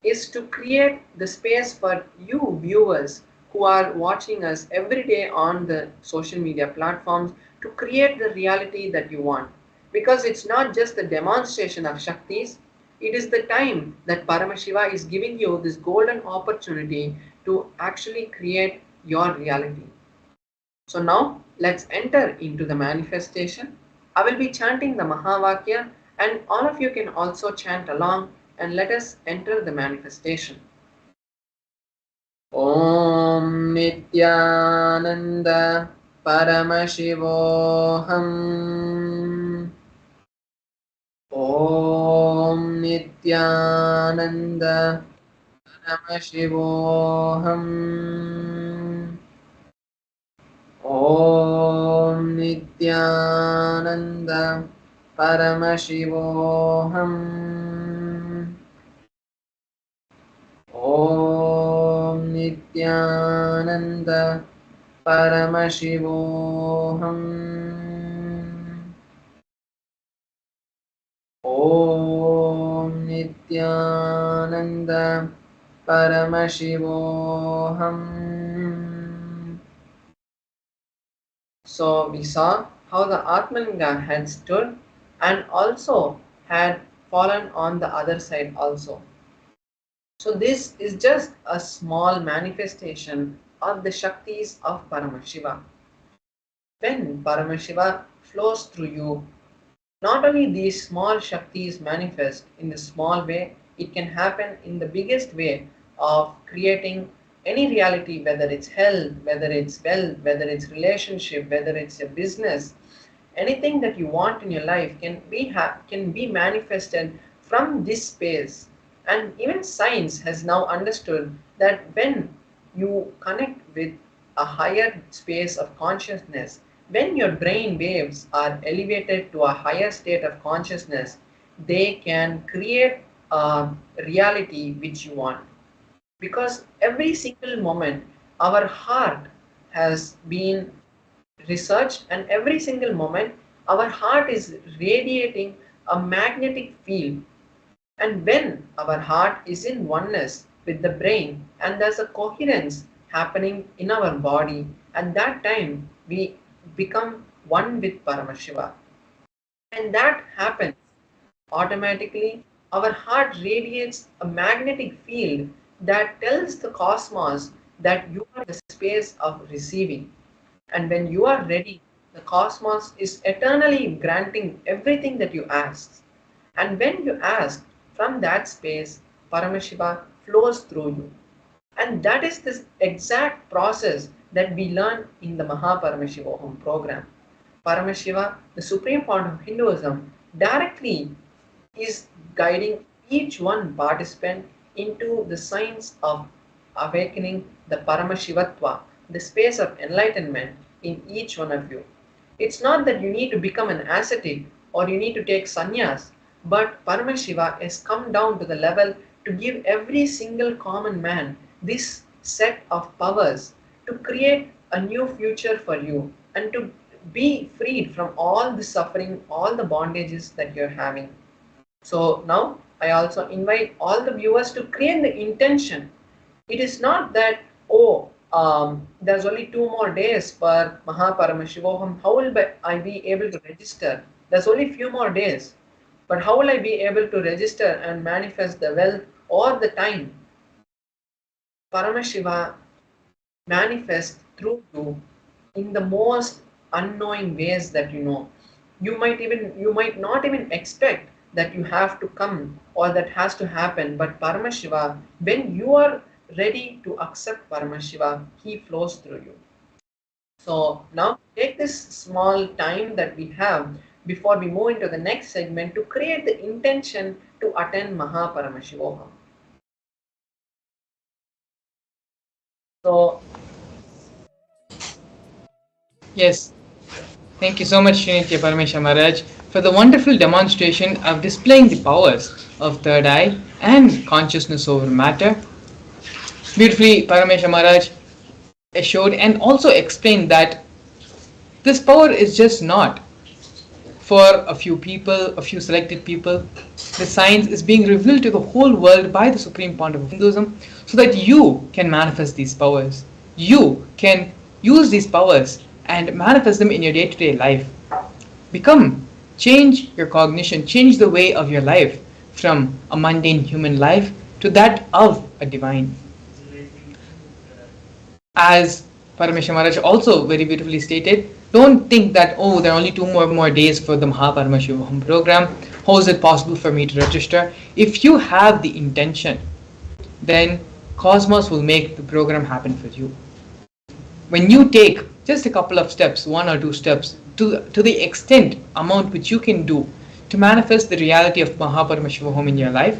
is to create the space for you viewers who are watching us every day on the social media platforms to create the reality that you want. Because it's not just the demonstration of Shaktis, it is the time that Paramashiva is giving you this golden opportunity to actually create your reality. So now let's enter into the manifestation. I will be chanting the Mahavakya and all of you can also chant along and let us enter the manifestation. Om Nithyananda Paramashivoham. Om Nithyananda Paramashivoham. Om Nithyananda Paramashivoham. Om Nithyananda Paramashivoham. Om Nithyananda Paramashivoham. So we saw how the Atmalinga had stood and also had fallen on the other side also. So this is just a small manifestation of the Shaktis of Paramashiva. When Paramashiva flows through you, not only these small Shaktis manifest in a small way, it can happen in the biggest way of creating any reality, whether it's health, whether it's wealth, whether it's relationship, whether it's a business. Anything that you want in your life can be manifested from this space. And even science has now understood that when you connect with a higher space of consciousness, when your brain waves are elevated to a higher state of consciousness, they can create a reality which you want. Because every single moment, our heart has been researched, and every single moment, our heart is radiating a magnetic field. And when our heart is in oneness with the brain and there's a coherence happening in our body, at that time we become one with Paramashiva. And that happens automatically. Our heart radiates a magnetic field that tells the cosmos that you are the space of receiving. And when you are ready, the cosmos is eternally granting everything that you ask. And when you ask from that space, Paramashiva flows through you. And that is this exact process that we learn in the Mahaparamashivaham program. Paramashiva, the supreme fount of Hinduism, directly is guiding each one participant into the science of awakening the Paramashivatva, the space of enlightenment in each one of you. It's not that you need to become an ascetic or you need to take sannyas, but Paramashiva has come down to the level to give every single common man this set of powers to create a new future for you and to be freed from all the suffering, all the bondages that you're having. So now I also invite all the viewers to create the intention. It is not that, oh, there's only 2 more days for Mahaparamashivoham. How will I be able to register? There's only few more days. But how will I be able to register and manifest the wealth or the time? Paramashiva manifests through you in the most unknowing ways that you know. You might not even expect that you have to come or that has to happen, but Paramashiva, when you are ready to accept Paramashiva, he flows through you. So now take this small time that we have before we move into the next segment to create the intention to attend Mahaparamashivoham. So Yes, thank you so much, Srinitya Paramesha Maharaj, for the wonderful demonstration of displaying the powers of third eye and consciousness over matter. Beautifully, Paramesha Maharaj showed and also explained that this power is just not for a few people, a few selected people. The science is being revealed to the whole world by the Supreme Pontiff of Hinduism so that you can manifest these powers. You can use these powers and manifest them in your day-to-day life. Change your cognition, change the way of your life from a mundane human life to that of a divine. As Parameshwar Maharaj also very beautifully stated, don't think that, oh, there are only 2 more days for the Mahaparamashivam program. How is it possible for me to register? If you have the intention, then Cosmos will make the program happen for you. When you take just a couple of steps, 1 or 2 steps, to the extent amount which you can do to manifest the reality of Mahaparamashivam in your life,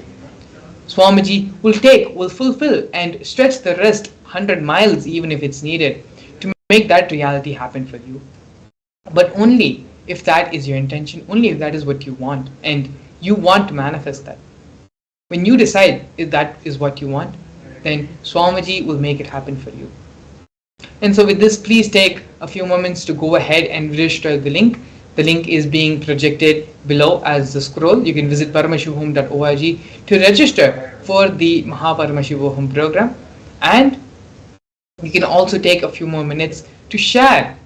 Swamiji will fulfill and stretch the rest 100 miles even if it's needed to make that reality happen for you. But only if that is your intention, only if that is what you want and you want to manifest that. When you decide if that is what you want, then Swamiji will make it happen for you. And so with this, please take a few moments to go ahead and register the link. The link is being projected below as the scroll. You can visit paramashivahom.org to register for the Mahaparamashivoham program. And you can also take a few more minutes to share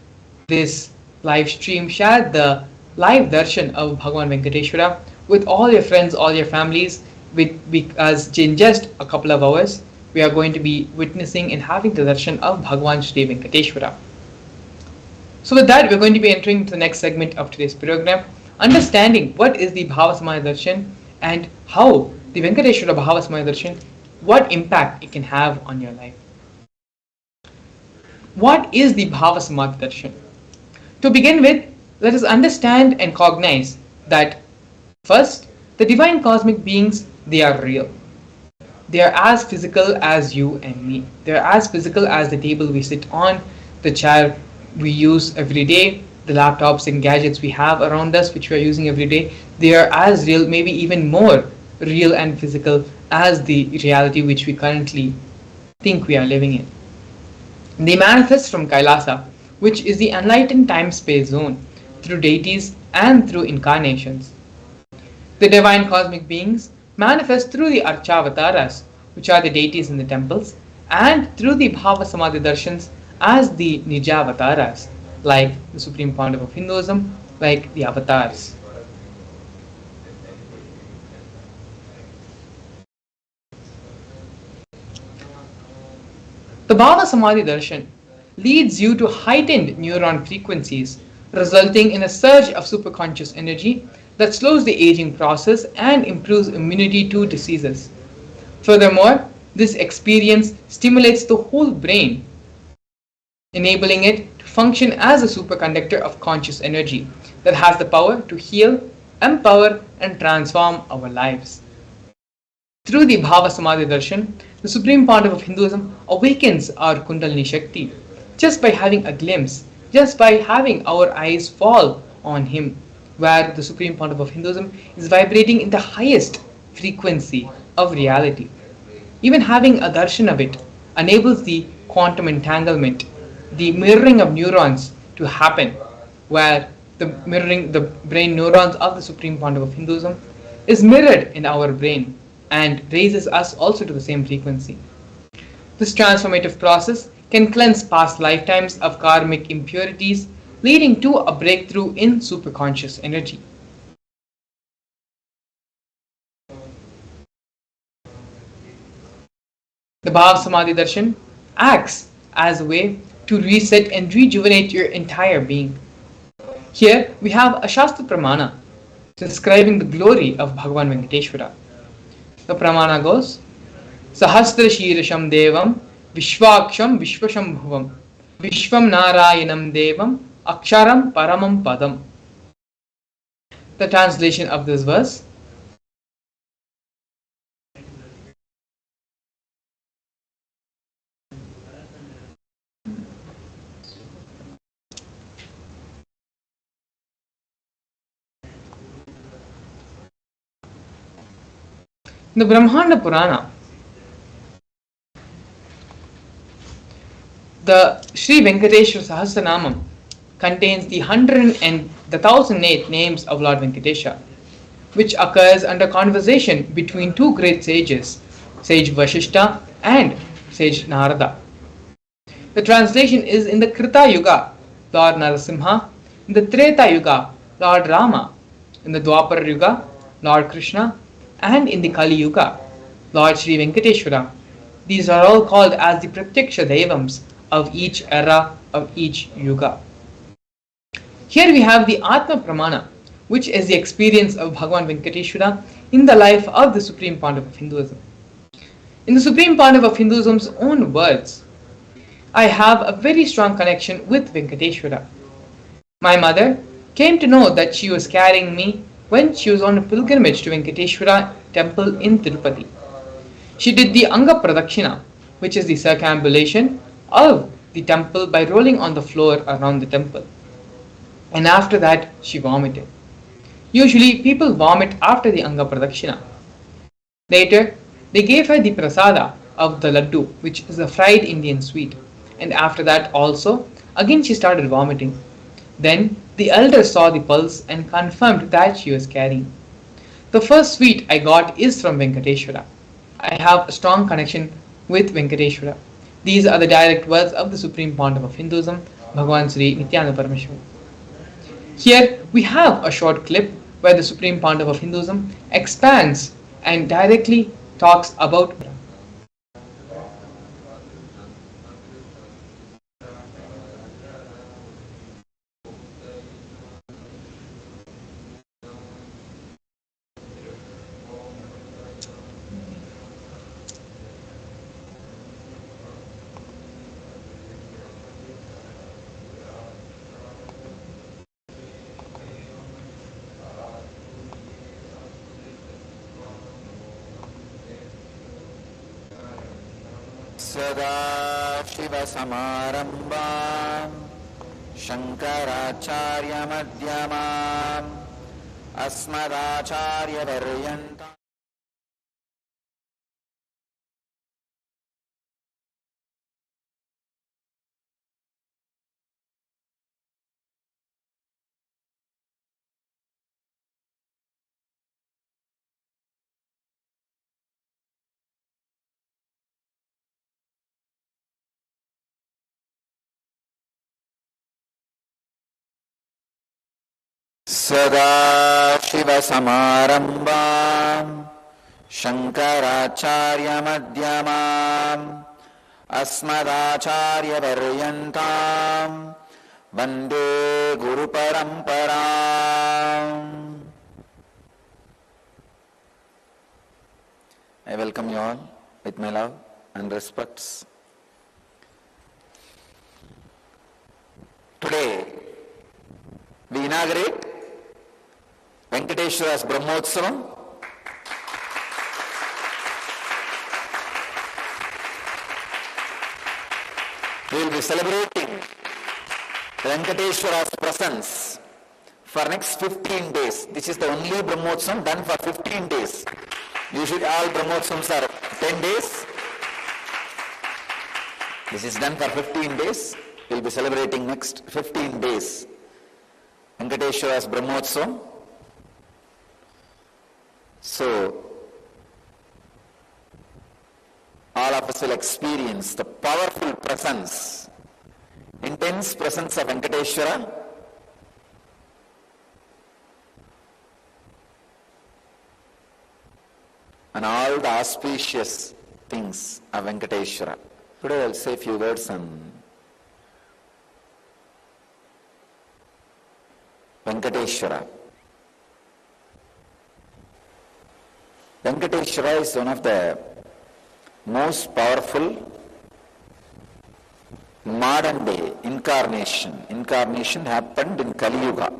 this live stream, share the live darshan of Bhagavan Venkateshwara with all your friends, all your families, because in just a couple of hours, we are going to be witnessing and having the darshan of Bhagavan Shri Venkateshwara. So with that, we're going to be entering to the next segment of today's program, understanding what is the Bhava Samadhi Darshan and how the Venkateshwara Bhava Samadhi Darshan, what impact it can have on your life. What is the Bhava Samadhi Darshan? To begin with, let us understand and cognize that first, the divine cosmic beings, they are real. They are as physical as you and me. They are as physical as the table we sit on, the chair we use every day, the laptops and gadgets we have around us which we are using every day. They are as real, maybe even more real and physical as the reality which we currently think we are living in. They manifest from Kailasa, which is the enlightened time-space zone, through deities and through incarnations. The divine cosmic beings manifest through the Archavataras, which are the deities in the temples, and through the Bhava Samadhi Darshans as the Nijavataras, like the Supreme Pontiff of Hinduism, like the avatars. The Bhava Samadhi Darshan leads you to heightened neuron frequencies, resulting in a surge of superconscious energy that slows the aging process and improves immunity to diseases. Furthermore, this experience stimulates the whole brain, enabling it to function as a superconductor of conscious energy that has the power to heal, empower, and transform our lives. Through the Bhava Samadhi Darshan, the Supreme Pontiff of Hinduism awakens our Kundalini Shakti just by having a glimpse, just by having our eyes fall on him, where the Supreme Pontiff of Hinduism is vibrating in the highest frequency of reality. Even having a darshan of it enables the quantum entanglement, the mirroring of neurons to happen, where the brain neurons of the Supreme Pontiff of Hinduism is mirrored in our brain and raises us also to the same frequency. This transformative process can cleanse past lifetimes of karmic impurities, leading to a breakthrough in superconscious energy. The Bhava Samadhi Darshan acts as a way to reset and rejuvenate your entire being. Here we have a Shastra Pramana describing the glory of Bhagavan Venkateshwara. The Pramana goes, Sahasra Shirasham Devam Vishwaksham Vishwashambhuvam Vishwam Narayanam Devam Aksharam Paramam Padam. The translation of this verse: in the Brahmanda Purana, the Sri Venkateshwara Sahasranamam contains the 1,008 names of Lord Venkatesha, which occurs under conversation between two great sages, Sage Vashishta and Sage Narada. The translation is in the Krita Yuga, Lord Narasimha; in the Treta Yuga, Lord Rama; in the Dwapara Yuga, Lord Krishna; and in the Kali Yuga, Lord Sri Venkateshwara. These are all called as the Pratyaksha Devams of each era, of each Yuga. Here we have the Atma Pramana, which is the experience of Bhagavan Venkateshwara in the life of the Supreme Pontiff of Hinduism. In the Supreme Pontiff of Hinduism's own words, I have a very strong connection with Venkateshwara. My mother came to know that she was carrying me when she was on a pilgrimage to Venkateshwara temple in Tirupati. She did the Anga Pradakshina, which is the circumambulation of the temple by rolling on the floor around the temple. And after that, she vomited. Usually, people vomit after the Anga Pradakshina. Later, they gave her the prasada of the laddu, which is a fried Indian sweet. And after that also, again she started vomiting. Then the elders saw the pulse and confirmed that she was carrying. The first sweet I got is from Venkateshwara. I have a strong connection with Venkateshwara. These are the direct words of the Supreme Pontiff of Hinduism, Bhagavan Sri Nithyananda Paramashivam. Here we have a short clip where the Supreme Pontiff of Hinduism expands and directly talks about सदाशिवसमारम्भाम् शङ्कराचार्यमध्यमाम् अस्मदाचार्यपर्यन्ताम् सदाशिवसमारम्भाम् शङ्कराचार्यमध्यमाम् अस्मदाचार्यपर्यन्ताम् वन्दे गुरुपरम्पराम्. I welcome you all with my love and respects. Today, we inaugurate Venkateshwara's Brahmotsavam. We will be celebrating Venkateshwara's presence for next 15 days. This is the only Brahmotsavam done for 15 days. Usually all Brahmotsavams are 10 days. This is done for 15 days. We will be celebrating next 15 days Venkateshwara's Brahmotsavam. So, all of us will experience the powerful presence, intense presence of Venkateshwara, and all the auspicious things of Venkateshwara. Today I'll say a few words on Venkateshwara. Venkateshwara is one of the most powerful modern day incarnation. Incarnation happened in Kali Yuga.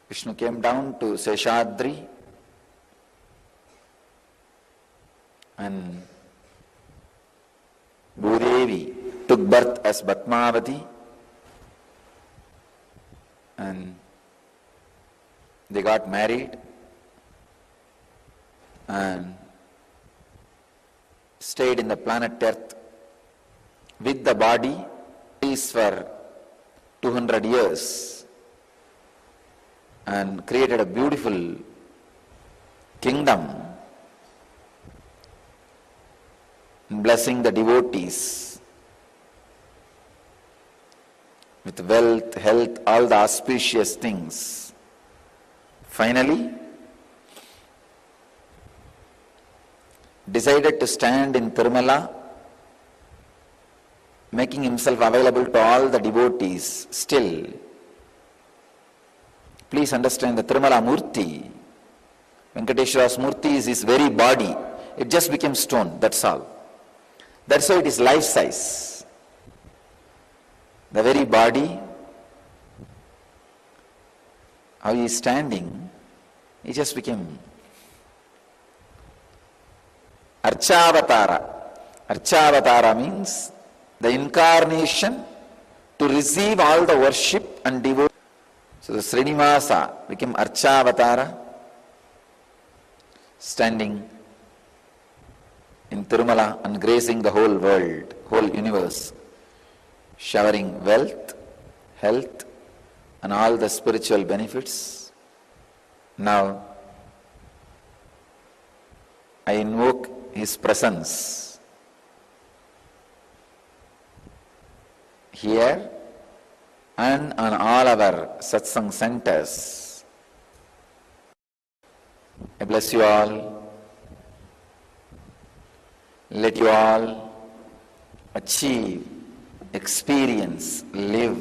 Vishnu came down to Seshadri and Bhudevi took birth as Bhatmavati, and they got married and stayed in the planet Earth with the body for 200 years and created a beautiful kingdom, blessing the devotees with wealth, health, all the auspicious things. Finally, decided to stand in Tirumala, making himself available to all the devotees. Still, please understand the Tirumala Murti, Venkateshwara's Murti is his very body. It just became stone, that's all. That's why it is life size. The very body, how he is standing, he just became Archavatara. Archavatara means the incarnation to receive all the worship and devotion. So the Srinivasa became Archavatara, standing in Tirumala and gracing the whole world, whole universe, showering wealth, health, and all the spiritual benefits. Now, I invoke his presence here and on all our satsang centers. I bless you all. Let you all achieve, experience, live,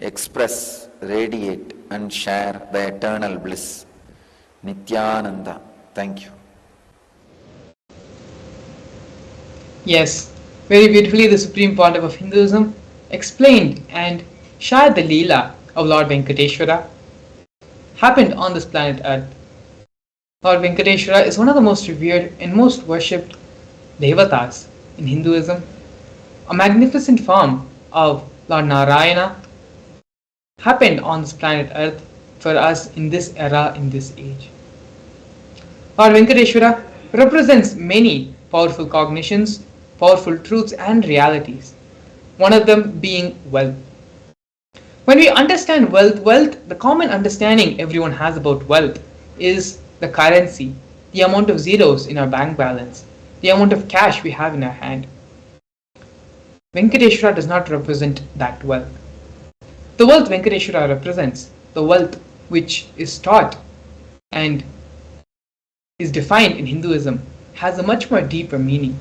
express, radiate, and share the eternal bliss. Nithyananda. Thank you. Yes, very beautifully the Supreme Pontiff of Hinduism explained and shared the Leela of Lord Venkateshwara happened on this planet Earth. Lord Venkateshwara is one of the most revered and most worshipped Devatas in Hinduism, a magnificent form of Lord Narayana happened on this planet Earth for us in this era, in this age. Lord Venkateshwara represents many powerful cognitions, powerful truths and realities, one of them being wealth. When we understand wealth, the common understanding everyone has about wealth is the currency, the amount of zeros in our bank balance, the amount of cash we have in our hand. Venkateshwara does not represent that wealth. The wealth Venkateshwara represents, the wealth which is taught and is defined in Hinduism, has a much more deeper meaning.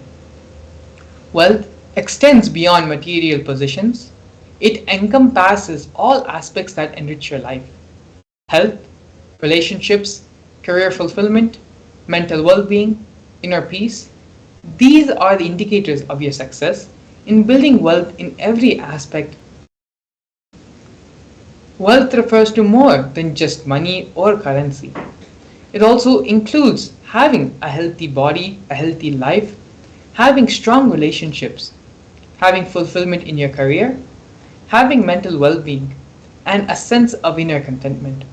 Wealth extends beyond material possessions. It encompasses all aspects that enrich your life. Health, relationships, career fulfillment, mental well-being, inner peace. These are the indicators of your success in building wealth in every aspect. Wealth refers to more than just money or currency. It also includes having a healthy body, a healthy life, having strong relationships, having fulfillment in your career, having mental well-being, and a sense of inner contentment.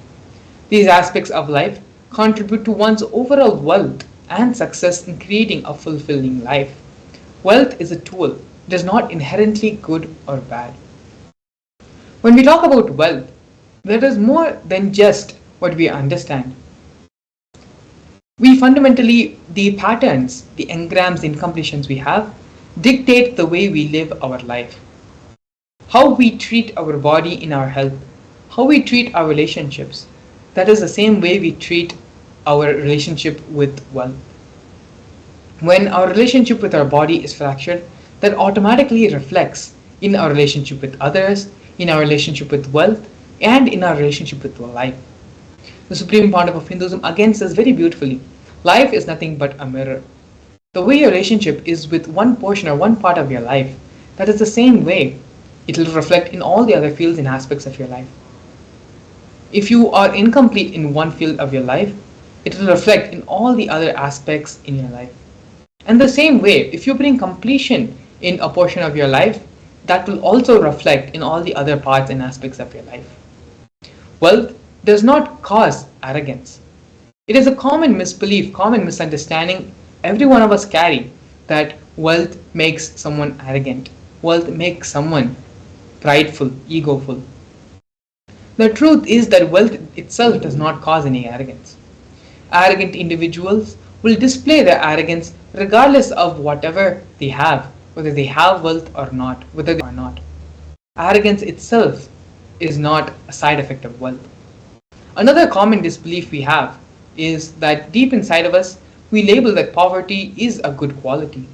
These aspects of life contribute to one's overall wealth and success in creating a fulfilling life. Wealth is a tool. It is not inherently good or bad. When we talk about wealth, there is more than just what we understand. We fundamentally, the patterns, the engrams, the incompletions we have dictate the way we live our life. How we treat our body in our health, how we treat our relationships, that is the same way we treat our relationship with wealth. When our relationship with our body is fractured, that automatically reflects in our relationship with others, in our relationship with wealth, and in our relationship with life. The Supreme Pontiff of Hinduism again says very beautifully, life is nothing but a mirror. The way your relationship is with one portion or one part of your life, that is the same way it will reflect in all the other fields and aspects of your life. If you are incomplete in one field of your life, it will reflect in all the other aspects in your life. And the same way, if you bring completion in a portion of your life, that will also reflect in all the other parts and aspects of your life. Wealth does not cause arrogance. It is a common misbelief, common misunderstanding every one of us carry, that wealth makes someone arrogant. Wealth makes someone prideful, egoful. The truth is that wealth itself does not cause any arrogance. Arrogant individuals will display their arrogance regardless of whatever they have, whether they have wealth or not, whether they are not. Arrogance itself is not a side effect of wealth. Another common disbelief we have is that deep inside of us, we label that poverty is a good quality.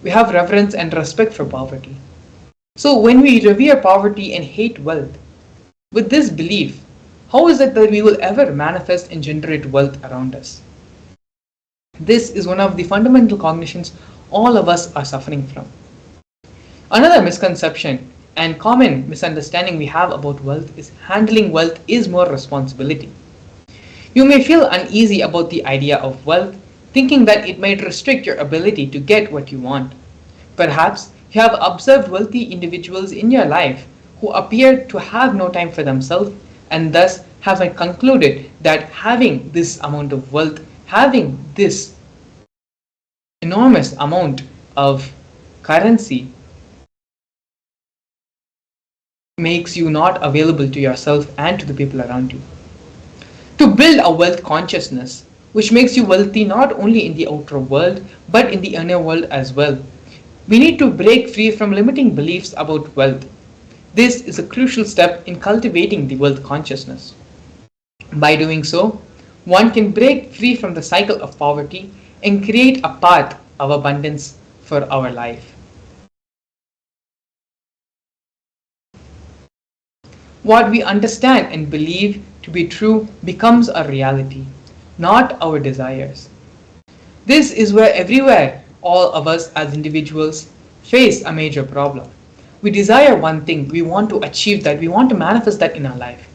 We have reverence and respect for poverty. So when we revere poverty and hate wealth, with this belief, how is it that we will ever manifest and generate wealth around us? This is one of the fundamental cognitions all of us are suffering from. Another misconception and common misunderstanding we have about wealth is handling wealth is more responsibility. You may feel uneasy about the idea of wealth, thinking that it might restrict your ability to get what you want. Perhaps you have observed wealthy individuals in your life who appear to have no time for themselves and thus have concluded that having this amount of wealth, having this enormous amount of currency makes you not available to yourself and to the people around you. To build a wealth consciousness which makes you wealthy not only in the outer world but in the inner world as well, we need to break free from limiting beliefs about wealth. This is a crucial step in cultivating the wealth consciousness. By doing so, one can break free from the cycle of poverty and create a path of abundance for our life. What we understand and believe to be true becomes a reality, not our desires. This is where everywhere all of us as individuals face a major problem. We desire one thing, we want to achieve that, we want to manifest that in our life.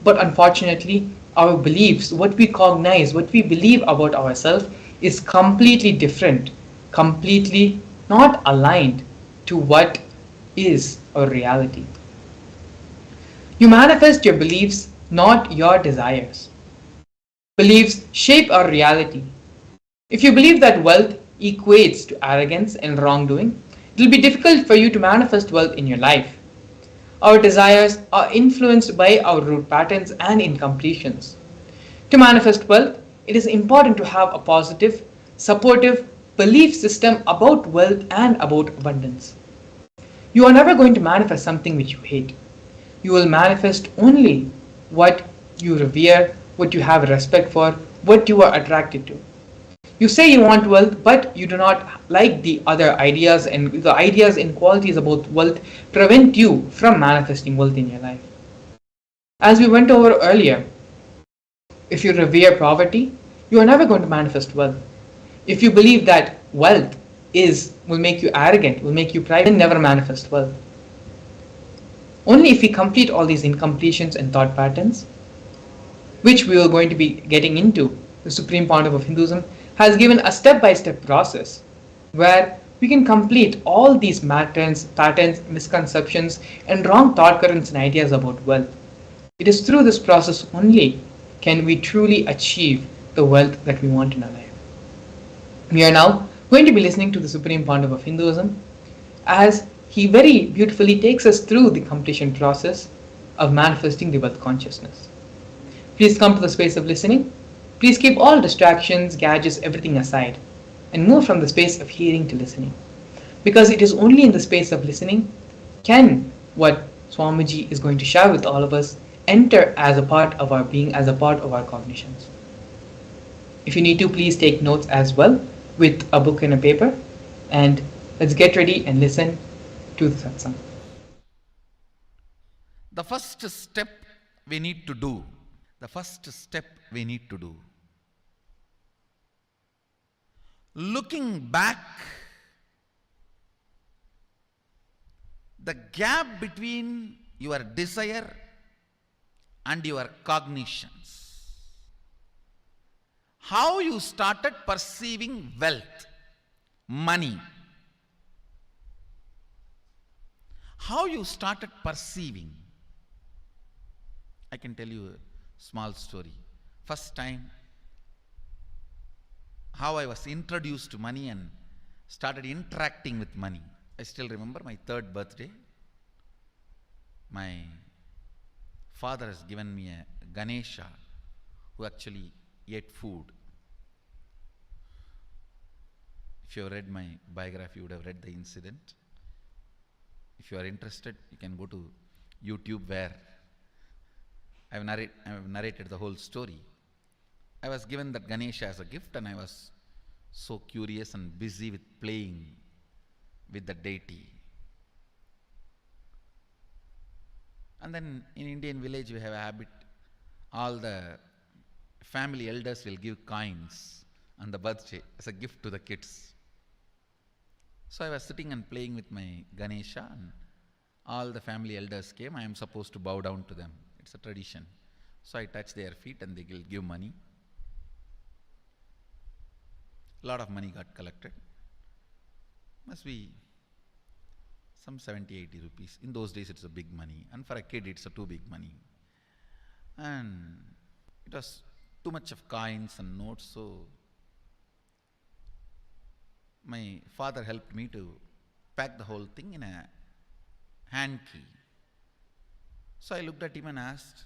But unfortunately, our beliefs, what we cognize, what we believe about ourselves is completely different, completely not aligned to what is our reality. You manifest your beliefs, not your desires. Beliefs shape our reality. If you believe that wealth equates to arrogance and wrongdoing, it will be difficult for you to manifest wealth in your life. Our desires are influenced by our root patterns and incompletions. To manifest wealth, it is important to have a positive, supportive belief system about wealth and about abundance. You are never going to manifest something which you hate. You will manifest only what you revere, what you have respect for, what you are attracted to. You say you want wealth, but you do not like the other ideas, and the ideas and qualities about wealth prevent you from manifesting wealth in your life. As we went over earlier, if you revere poverty, you are never going to manifest wealth. If you believe that wealth will make you arrogant, will make you private, then never manifest wealth. Only if we complete all these incompletions and thought patterns, which we are going to be getting into, the Supreme Pontiff of Hinduism has given a step-by-step process where we can complete all these patterns, misconceptions, and wrong thought currents and ideas about wealth. It is through this process only can we truly achieve the wealth that we want in our life. We are now going to be listening to the Supreme Pontiff of Hinduism as he very beautifully takes us through the completion process of manifesting the wealth consciousness. Please come to the space of listening. Please keep all distractions, gadgets, everything aside, and move from the space of hearing to listening. Because it is only in the space of listening can what Swamiji is going to share with all of us enter as a part of our being, as a part of our cognitions. If you need to, please take notes as well with a book and a paper, and let's get ready and listen to the satsang. The first step we need to do, looking back, the gap between your desire and your cognitions. How you started perceiving wealth, money. How you started perceiving. I can tell you a small story. First time, how I was introduced to money and started interacting with money. I still remember my 3rd birthday. My father has given me a Ganesha who actually ate food. If you have read my biography, you would have read the incident. If you are interested, you can go to YouTube where I have narrated the whole story. I was given that Ganesha as a gift and I was so curious and busy with playing with the deity. And then in Indian village we have a habit, all the family elders will give coins on the birthday as a gift to the kids. So I was sitting and playing with my Ganesha and all the family elders came. I am supposed to bow down to them. It's a tradition. So I touch their feet and they will give money. A lot of money got collected. Must be some 70-80 rupees. In those days it's a big money, and for a kid it's a too big money. And it was too much of coins and notes, so my father helped me to pack the whole thing in a hand key. So I looked at him and asked,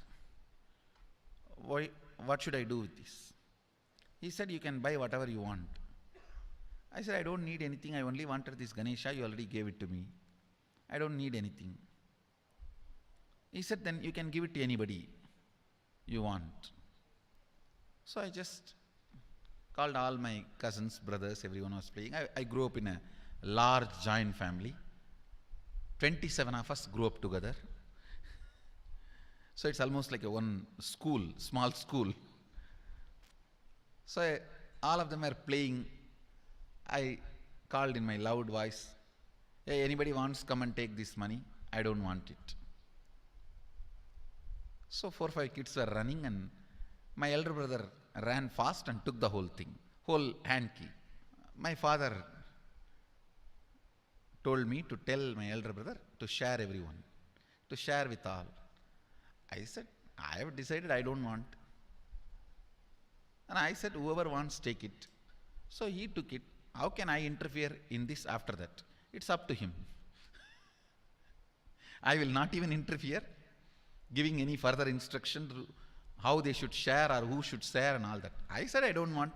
what should I do with this? He said, you can buy whatever you want. I said, I don't need anything. I only wanted this Ganesha. You already gave it to me. I don't need anything. He said, then you can give it to anybody you want. So I just called all my cousins, brothers, everyone was playing. I grew up in a large joint family. 27 of us grew up together. So it's almost like a one school, small school. So all of them are playing. I called in my loud voice, hey, anybody wants, come and take this money. I don't want it. So 4 or 5 kids were running and my elder brother ran fast and took the whole thing, whole hand key. My father told me to tell my elder brother to share everyone, to share with all. I said, I have decided I don't want. And I said, whoever wants, take it. So he took it. How can I interfere in this after that? It's up to him. I will not even interfere, giving any further instruction to how they should share or who should share and all that. I said, I don't want.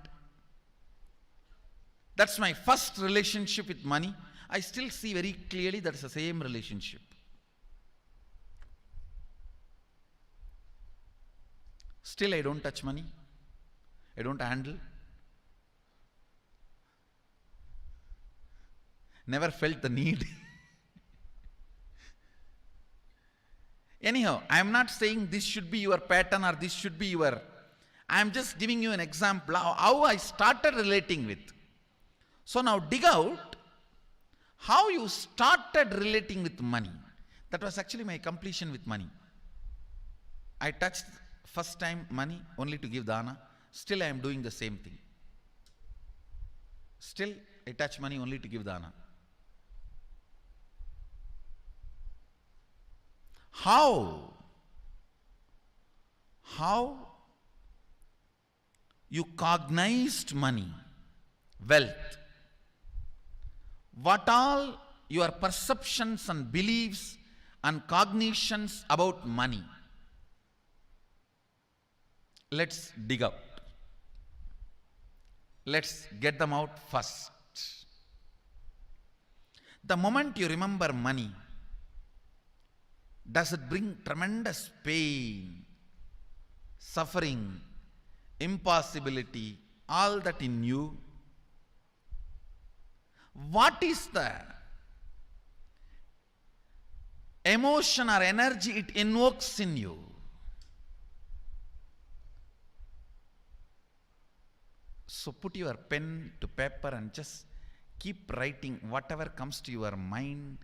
That's my first relationship with money. I still see very clearly that's the same relationship. Still I don't touch money. I don't handle. Never felt the need. Anyhow, I am not saying this should be your pattern or this should be your... I am just giving you an example of how I started relating with. So now dig out how you started relating with money. That was actually my completion with money. I touched first time money only to give dana. Still I am doing the same thing. Still I touch money only to give dana. How you cognized money, wealth, what all your perceptions and beliefs and cognitions about money. Let's dig out. Let's get them out first. The moment you remember money, does it bring tremendous pain, suffering, impossibility, all that in you? What is the emotion or energy it invokes in you? So put your pen to paper and just keep writing whatever comes to your mind.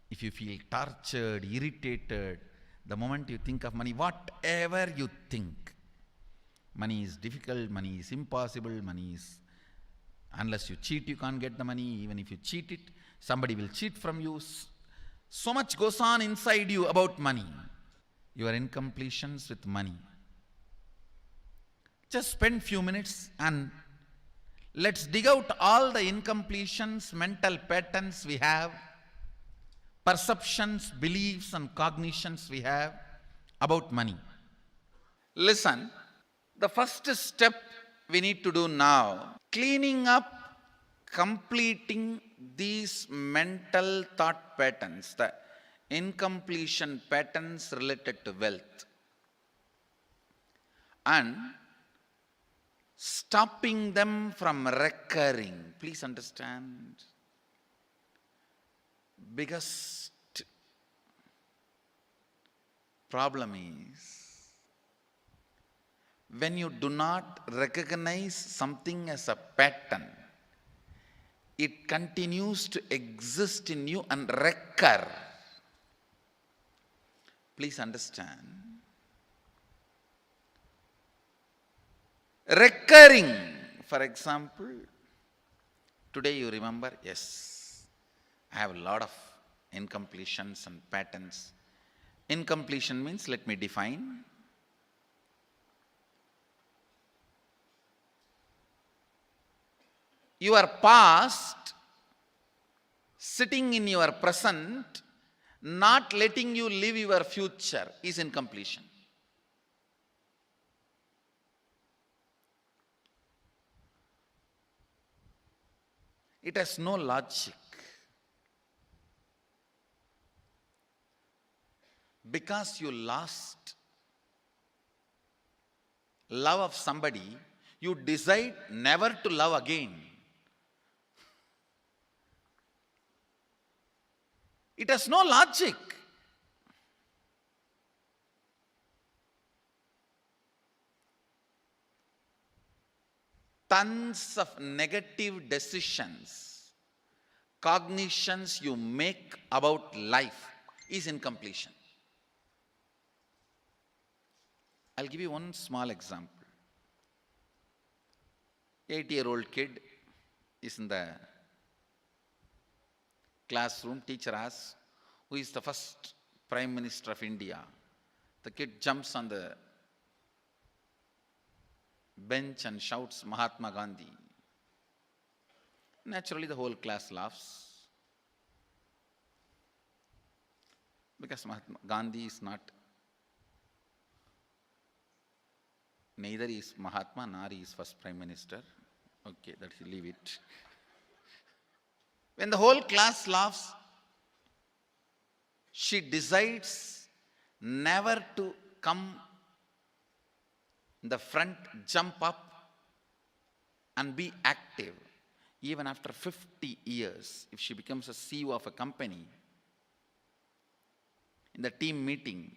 If you feel tortured, irritated, the moment you think of money, whatever you think, money is difficult, money is impossible, money is, unless you cheat, you can't get the money. Even if you cheat it, somebody will cheat from you. So much goes on inside you about money. Your incompletions with money. Just spend few minutes and let's dig out all the incompletions, mental patterns we have, perceptions, beliefs and cognitions we have about money. Listen, the first step we need to do now, cleaning up, completing these mental thought patterns, the incompletion patterns related to wealth, and stopping them from recurring. Please understand, biggest problem is when you do not recognize something as a pattern, it continues to exist in you and recur. Please understand. Recurring, for example, today you remember, yes, I have a lot of incompletions and patterns. Incompletion means, let me define. Your past sitting in your present, not letting you live your future, is incompletion. It has no logic. Because you lost love of somebody, you decide never to love again. It has no logic. Tons of negative decisions, cognitions you make about life is incompletion. I'll give you one small example. 8-year-old kid is in the classroom. Teacher asks, who is the first Prime Minister of India? The kid jumps on the bench and shouts, Mahatma Gandhi. Naturally, the whole class laughs. Because Mahatma Gandhi is not, neither is Mahatma nor he is first Prime Minister. Okay, that you leave it. When the whole class laughs, she decides never to come in the front, jump up and be active. Even after 50 years, if she becomes a CEO of a company, in the team meeting,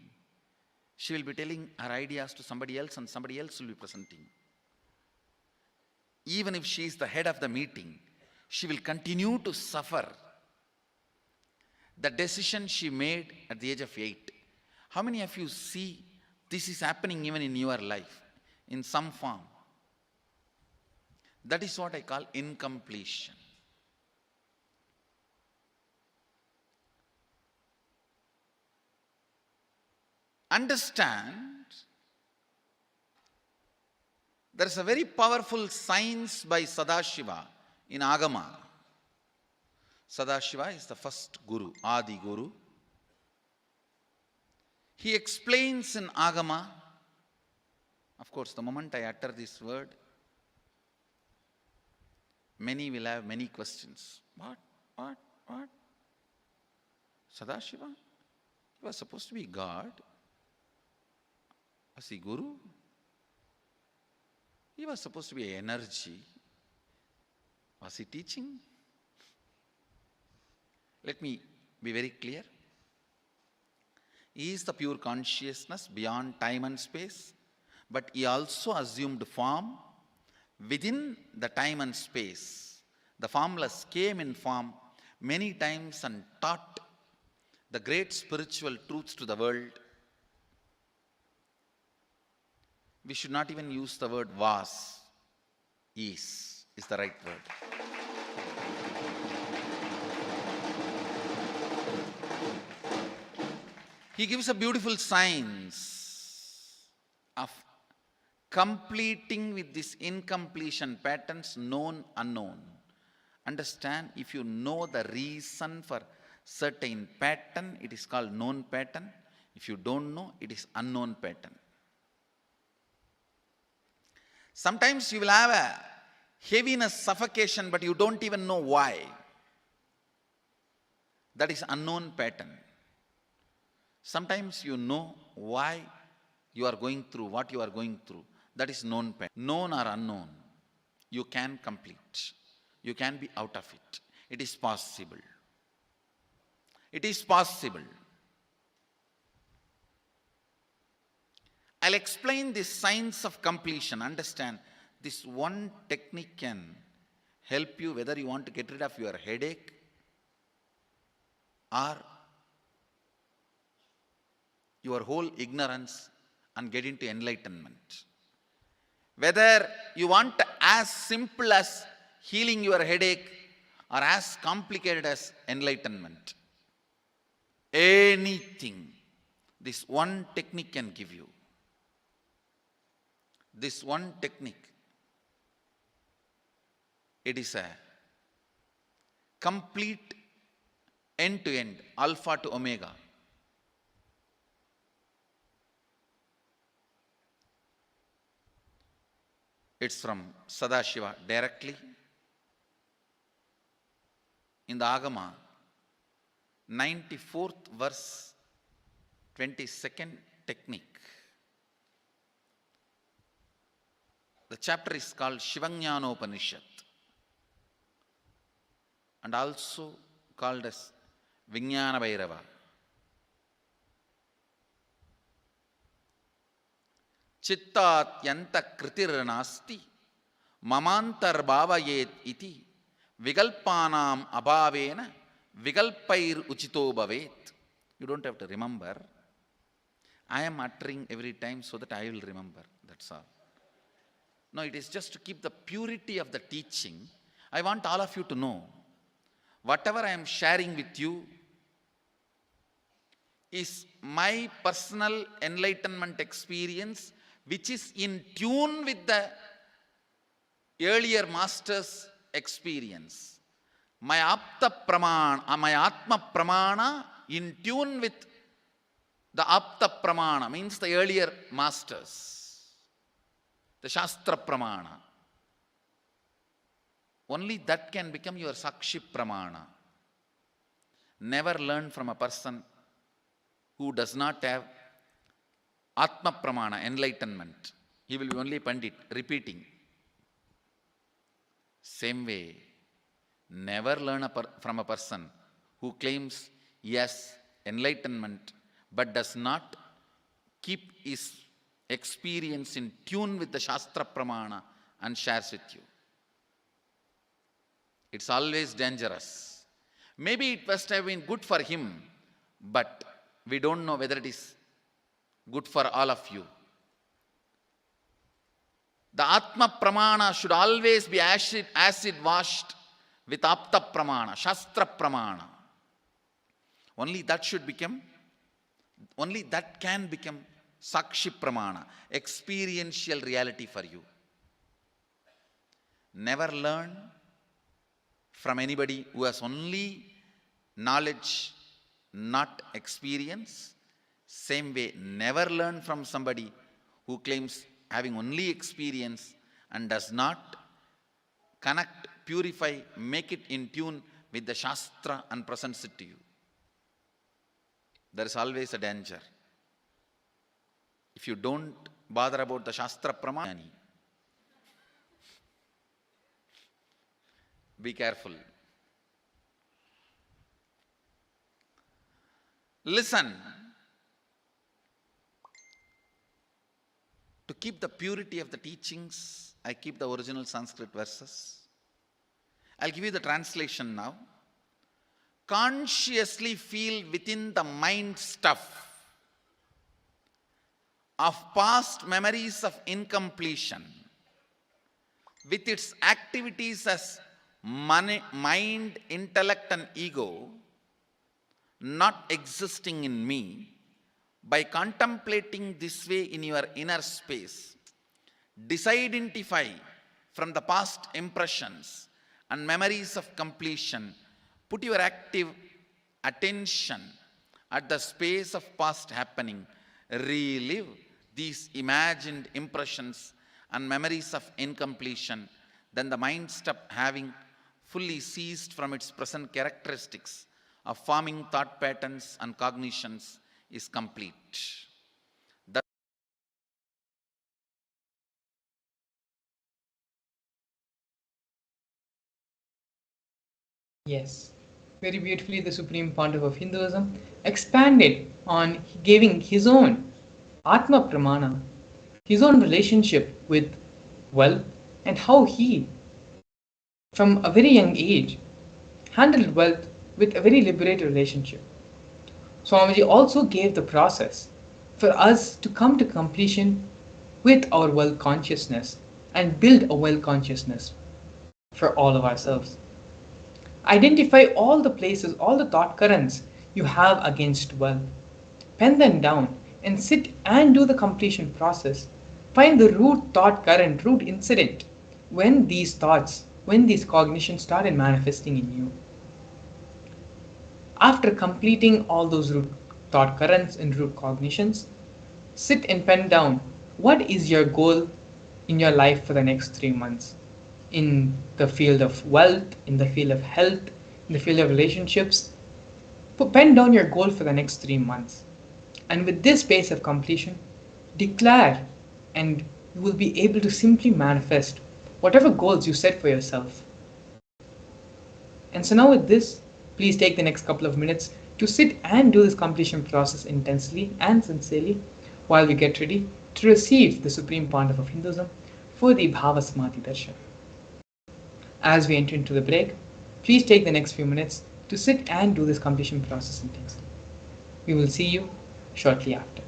she will be telling her ideas to somebody else and somebody else will be presenting. Even if she is the head of the meeting, she will continue to suffer the decision she made at the age of 8. How many of you see this is happening even in your life in some form? That is what I call incompletion. Understand, there is a very powerful science by Sadashiva in Agama. Sadashiva is the first Guru, Adi Guru. He explains in Agama. Of course, the moment I utter this word, many will have many questions. What? Sadashiva? He was supposed to be God. Was he Guru? He was supposed to be energy. Was he teaching? Let me be very clear. He is the pure consciousness beyond time and space, but he also assumed form within the time and space. The formless came in form many times and taught the great spiritual truths to the world. We should not even use the word was. Is the right word. He gives a beautiful science of completing with this incompletion patterns, known, unknown. Understand, if you know the reason for certain pattern, it is called known pattern. If you don't know, it is unknown pattern. Sometimes you will have a heaviness, suffocation, but you don't even know why. That is unknown pattern. Sometimes you know why you are going through what you are going through. That is known pattern. Known or unknown, you can complete. You can be out of it. It is possible. It is possible. I'll explain this science of completion. Understand, this one technique can help you whether you want to get rid of your headache or your whole ignorance and get into enlightenment. Whether you want as simple as healing your headache or as complicated as enlightenment. Anything, this one technique can give you. This one technique, it is a complete end-to-end, alpha to omega. It's from Sadashiva directly. In the Agama, 94th verse, 22nd technique. The chapter is called Shivajnanopanishad and also called as Vijnana Bhairava. Chittat yanta kritir nasti mamantar bhavayet iti vigalpanam abhavena vigalpair uchito bhavet. You don't have to remember. I am uttering every time so that I will remember. That's all. No, it is just to keep the purity of the teaching. I want all of you to know, whatever I am sharing with you is my personal enlightenment experience, which is in tune with the earlier master's experience. My Apta Pramana, my Atma Pramana in tune with the Apta Pramana, means the earlier masters. The Shastra Pramana. Only that can become your Sakshi Pramana. Never learn from a person who does not have Atma Pramana, enlightenment. He will be only Pandit, repeating. Same way, never learn from a person who claims yes, enlightenment, but does not keep his experience in tune with the Shastra Pramana and shares with you. It's always dangerous. Maybe it must have been good for him, but we don't know whether it is good for all of you. The Atma Pramana should always be acid washed with Apta Pramana, Shastra Pramana. Only that can become Sakshi Pramana, experiential reality for you. Never learn from anybody who has only knowledge, not experience. Same way, never learn from somebody who claims having only experience and does not connect, purify, make it in tune with the Shastra and presents it to you. There is always a danger. If you don't bother about the Shastra Pramani, be careful. Listen. To keep the purity of the teachings, I keep the original Sanskrit verses. I'll give you the translation now. Consciously feel within the mind stuff of past memories of incompletion, with its activities as mind, intellect and ego, not existing in me. By contemplating this way in your inner space, disidentify from the past impressions and memories of completion. Put your active attention at the space of past happening. Relive these imagined impressions and memories of incompletion. Then the mind stop having fully ceased from its present characteristics of forming thought patterns and cognitions is complete. Yes, very beautifully the Supreme Pontiff of Hinduism expanded on giving his own Atma Pramana, his own relationship with wealth, and how he, from a very young age, handled wealth with a very liberated relationship. Swamiji also gave the process for us to come to completion with our wealth consciousness and build a wealth consciousness for all of ourselves. Identify all the places, all the thought currents you have against wealth. Pen them down and sit and do the completion process. Find the root thought current, root incident when these thoughts, when these cognitions started manifesting in you. After completing all those root thought currents and root cognitions, sit and pen down what is your goal in your life for the next 3 months in the field of wealth, in the field of health, in the field of relationships. Pen down your goal for the next 3 months. And with this pace of completion, declare, and you will be able to simply manifest whatever goals you set for yourself. And so now with this, please take the next couple of minutes to sit and do this completion process intensely and sincerely while we get ready to receive the Supreme Pontiff of Hinduism for the Bhava Samadhi Darshan. As we enter into the break, please take the next few minutes to sit and do this completion process intensely. We will see you shortly after.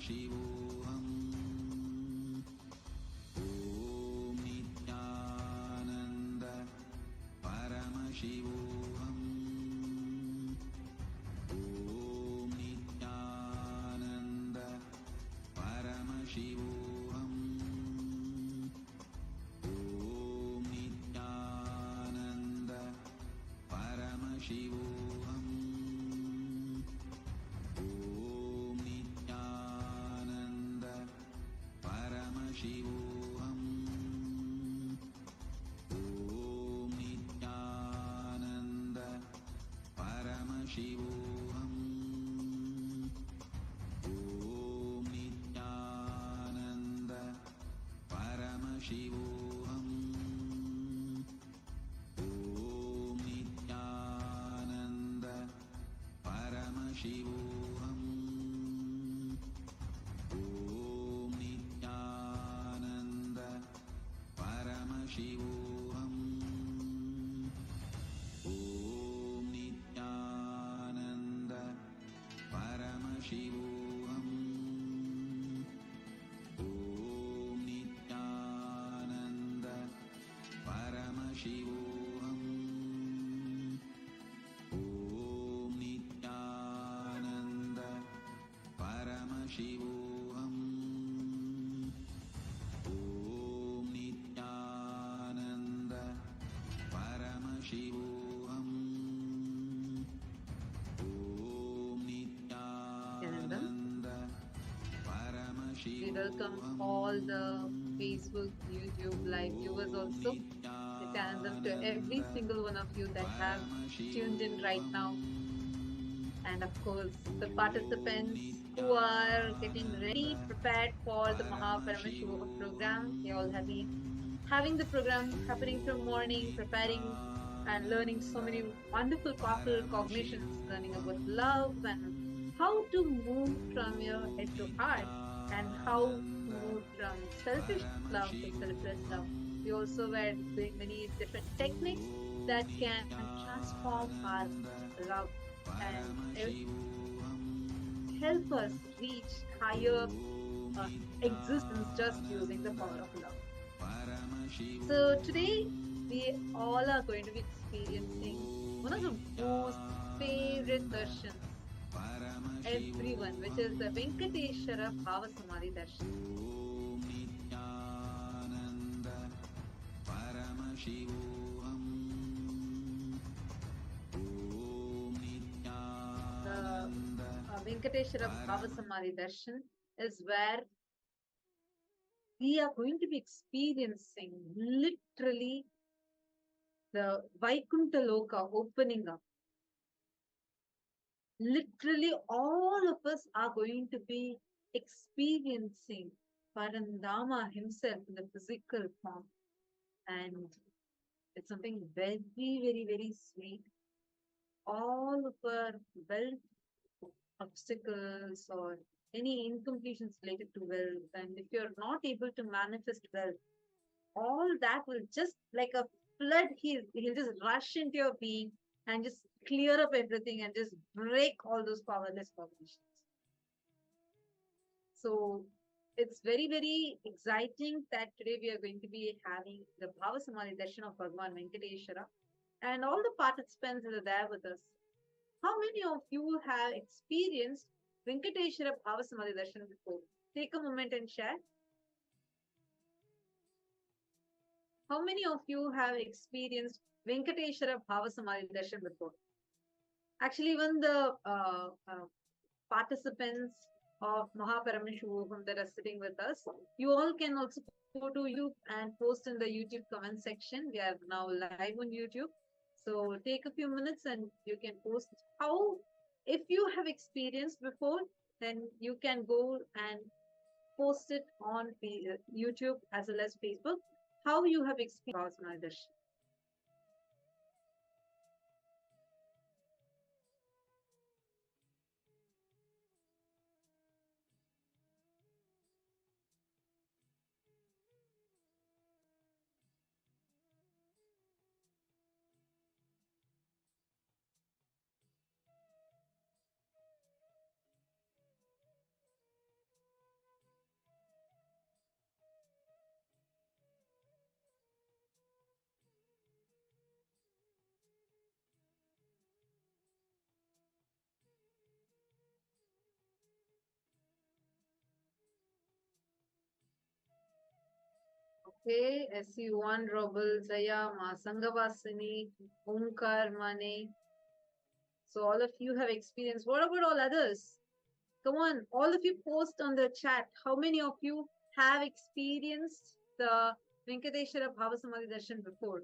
Paramashivam. Om Nithyananda Paramashivam. Om Nithyananda Paramashivam. Om Nithyananda Paramashivam. Om Nithyananda Paramashivam. Om Nithyananda Paramashivam. Om Nithyananda Paramashivam. Om Nithyananda Paramashivam. Om Nithyananda Paramashivam. Om Nithyananda Paramashivam. Om Nithyananda Paramashivam. Om Nithyananda Paramashivam. Om Nithyananda Paramashivam. Om Nithyananda We welcome all the Facebook, YouTube live viewers also. Nithyanandam to every single one of you that have tuned in right now. And of course, the participants who are getting ready, prepared for the Paramashivam program. They all have been having the program happening from morning, preparing and learning so many wonderful, powerful cognitions, learning about love and how to move from your head to heart and how to move from selfish love to selfless love. We also were doing many different techniques that can transform our love and help us reach higher existence just using the power of love. So today we all are going to be experiencing one of the most favorite darshans everyone, which is the Venkateshwara Bhava Samadhi Darshan. Om Nithyananda Paramashivam. Om Nithyananda The Venkateshwara Bhava Samadhi Darshan is where we are going to be experiencing literally the Vaikuntha Loka opening up. Literally, all of us are going to be experiencing Parandama himself in the physical form. And it's something very, very, very sweet. All of our wealth obstacles or any incompletions related to wealth, and if you're not able to manifest wealth, all that will just like a flood, he'll just rush into your being and just clear up everything and just break all those powerless cognitions. So it's very, very exciting that today we are going to be having the Bhava Samadhi Darshan of Bhagavan Venkateshwara, and all the participants that are there with us. How many of you have experienced Venkateshwara Bhava Samadhi Darshan before? Take a moment and share. How many of you have experienced Venkateshwara Bhava Samadhi Darshan before? Actually, even the participants of Paramashivam that are sitting with us, you all can also go to YouTube and post in the YouTube comment section. We are now live on YouTube. So take a few minutes and you can post how, if you have experienced before, then you can go and post it on YouTube as well as Facebook, how you have experienced Bhava Darshan. Okay, SU1, Robel, Zaya, Ma Sangavasini, Omkar, Mane. So all of you have experienced. What about all others? Come on, all of you post on the chat. How many of you have experienced the Venkateshwara Bhava Samadhi Darshan before?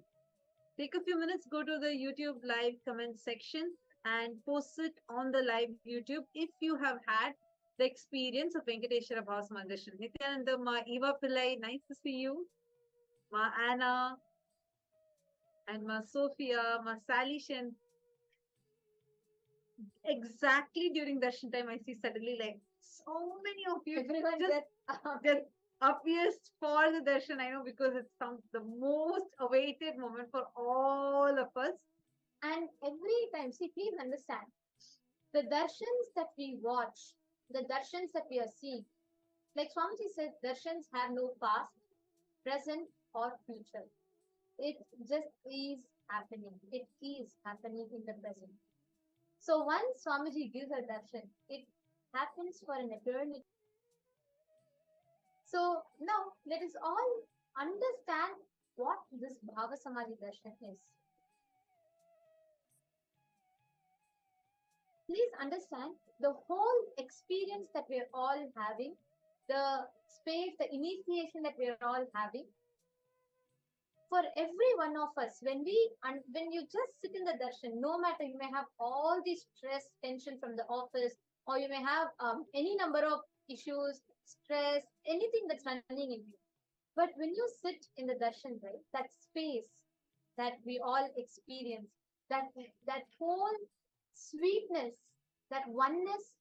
Take a few minutes, go to the YouTube live comment section and post it on the live YouTube if you have had the experience of Venkateshwara Bhava Samadhi Darshan. Nithyananda, Ma Eva Pillai, nice to see you. Ma Anna and Ma Sophia, Ma Sally Shen. Exactly during darshan time, I see suddenly like so many of you Everyone just get appears for the darshan. I know because it's the most awaited moment for all of us. And every time, see, please understand, the darshans that we watch, the darshans that we are seeing, like Swamiji said, darshans have no past, present, or future. It just is happening. It is happening in the present. So once Swamiji gives a darshan, it happens for an eternity. So now let us all understand what this Bhava Samadhi darshan is. Please understand the whole experience that we are all having, the space, the initiation that we are all having. For every one of us, when you just sit in the darshan, no matter you may have all the stress, tension from the office, or you may have any number of issues, stress, anything that's running in you. But when you sit in the darshan, right, that space that we all experience, that whole sweetness, that oneness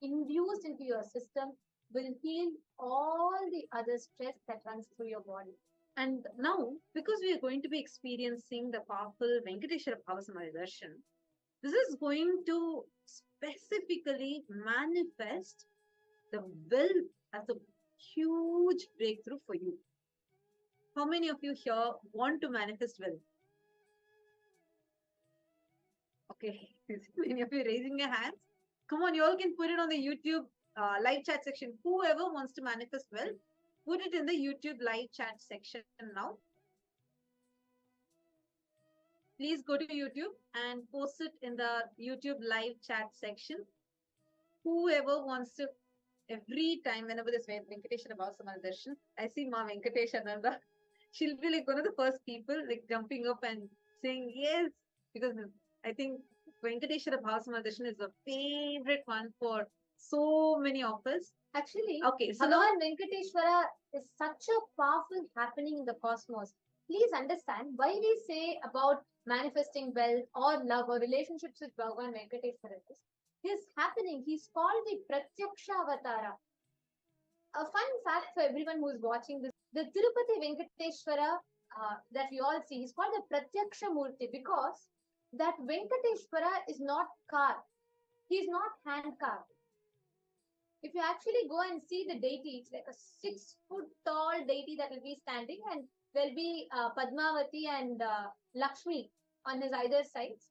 induced into your system will heal all the other stress that runs through your body. And now, because we are going to be experiencing the powerful Venkateshwara Bhava Samadhi Darshan, this is going to specifically manifest the will as a huge breakthrough for you. How many of you here want to manifest wealth? Okay, many of you raising your hands. Come on, you all can put it on the YouTube live chat section. Whoever wants to manifest wealth, put it in the YouTube live chat section now. Please go to YouTube and post it in the YouTube live chat section. Whoever wants to, every time, whenever this Venkateshwara Bhava Samadhi Darshan, I see Ma Venkateshananda. She'll be like one of the first people like jumping up and saying yes, because I think Venkateshwara Bhava Samadhi Darshan is the favorite one for so many of us. Actually, Okay, so Bhagavan Venkateshwara is such a powerful happening in the cosmos. Please understand why we say about manifesting wealth or love or relationships with Bhagavan Venkateshwara is happening. He's called the Pratyaksha Avatara. A fun fact for everyone who is watching this, the Tirupati Venkateshwara that we all see is called the Pratyaksha Murti because that Venkateshwara is not carved. He is not hand carved. If you actually go and see the deity, it's like a 6-foot tall deity that will be standing, and there'll be Padmavati and Lakshmi on his either sides.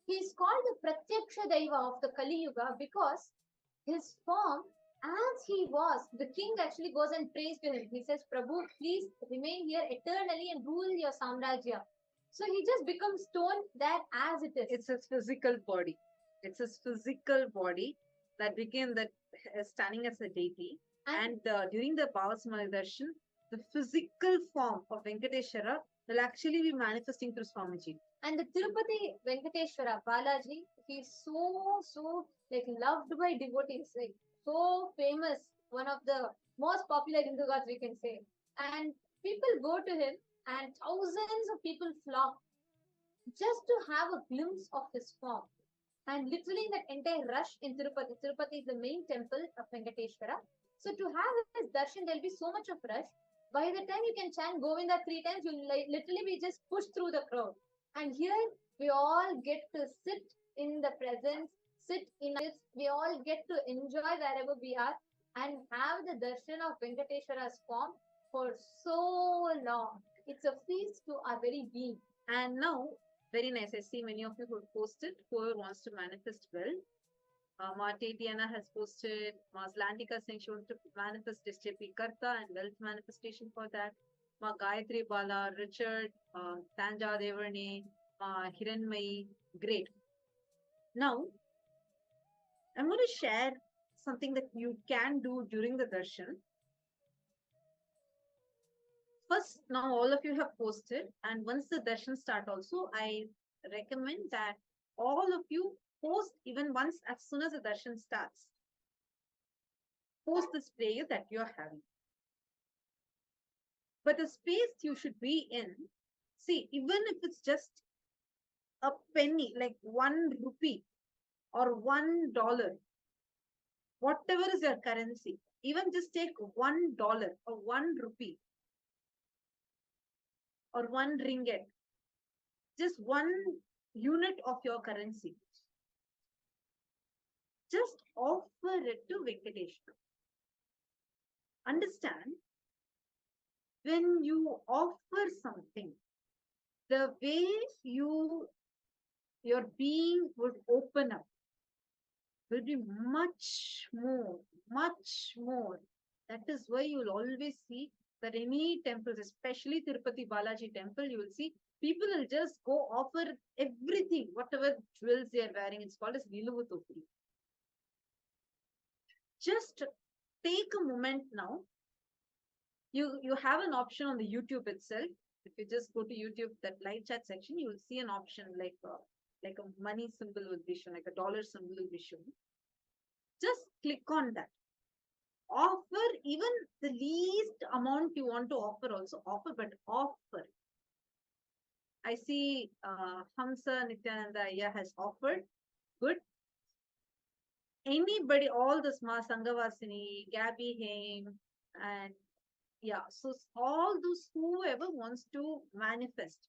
He is called the Pratyaksha Daiva of the Kali Yuga because his form, as he was, the king actually goes and prays to him. He says, Prabhu, please remain here eternally and rule your Samrajya. So he just becomes stone there as it is. It's his physical body. It's his physical body that became that standing as a deity. And during the Bhava Samadhi Darshan, the physical form of Venkateshwara will actually be manifesting through Swamiji. And the Tirupati Venkateshwara Balaji, he's so like loved by devotees, like so famous, one of the most popular Hindu gods we can say. And people go to him and thousands of people flock just to have a glimpse of his form. And literally that entire rush in Tirupati, Tirupati is the main temple of Venkateshwara. So to have his darshan, there'll be so much of rush. By the time you can chant Govinda 3 times, you'll literally be just pushed through the crowd. And here we all get to sit in the presence, sit in this, we all get to enjoy wherever we are and have the darshan of Venkateshwara's form for so long. It's a feast to our very being. And now, very nice. I see many of you who posted, whoever wants to manifest wealth. Ma Tatiana has posted, Ma Zlantika saying she wants to manifest SJP Karta and wealth manifestation for that. Ma Gayatri Bala, Richard, Tanja Devarne, Ma Hiranmayi. Great. Now, I'm going to share something that you can do during the darshan. First, now all of you have posted, and once the darshan start also, I recommend that all of you post even once as soon as the darshan starts. Post this prayer that you are having. But the space you should be in, see, even if it's just a penny, like 1 rupee or $1, whatever is your currency, even just take $1 or 1 rupee or 1 ringgit, just 1 unit of your currency. Just offer it to Venkateshwara. Understand, when you offer something, the way your being would open up will be much more, much more. That is why you will always see that any temples, especially Tirupati Balaji temple, you will see people will just go offer everything, whatever jewels they are wearing. It's called as Niluvu Topri. Just take a moment now. You have an option on the YouTube itself. If you just go to YouTube, that live chat section, you will see an option like a money symbol will be shown, like a dollar symbol will be shown. Just click on that. Offer even the least amount you want to offer also. Offer, but offer. I see Hamsa Nithyananda has offered. Good. Anybody, all the Ma Sanghavasini, Gabby Haim, and yeah, so all those whoever wants to manifest.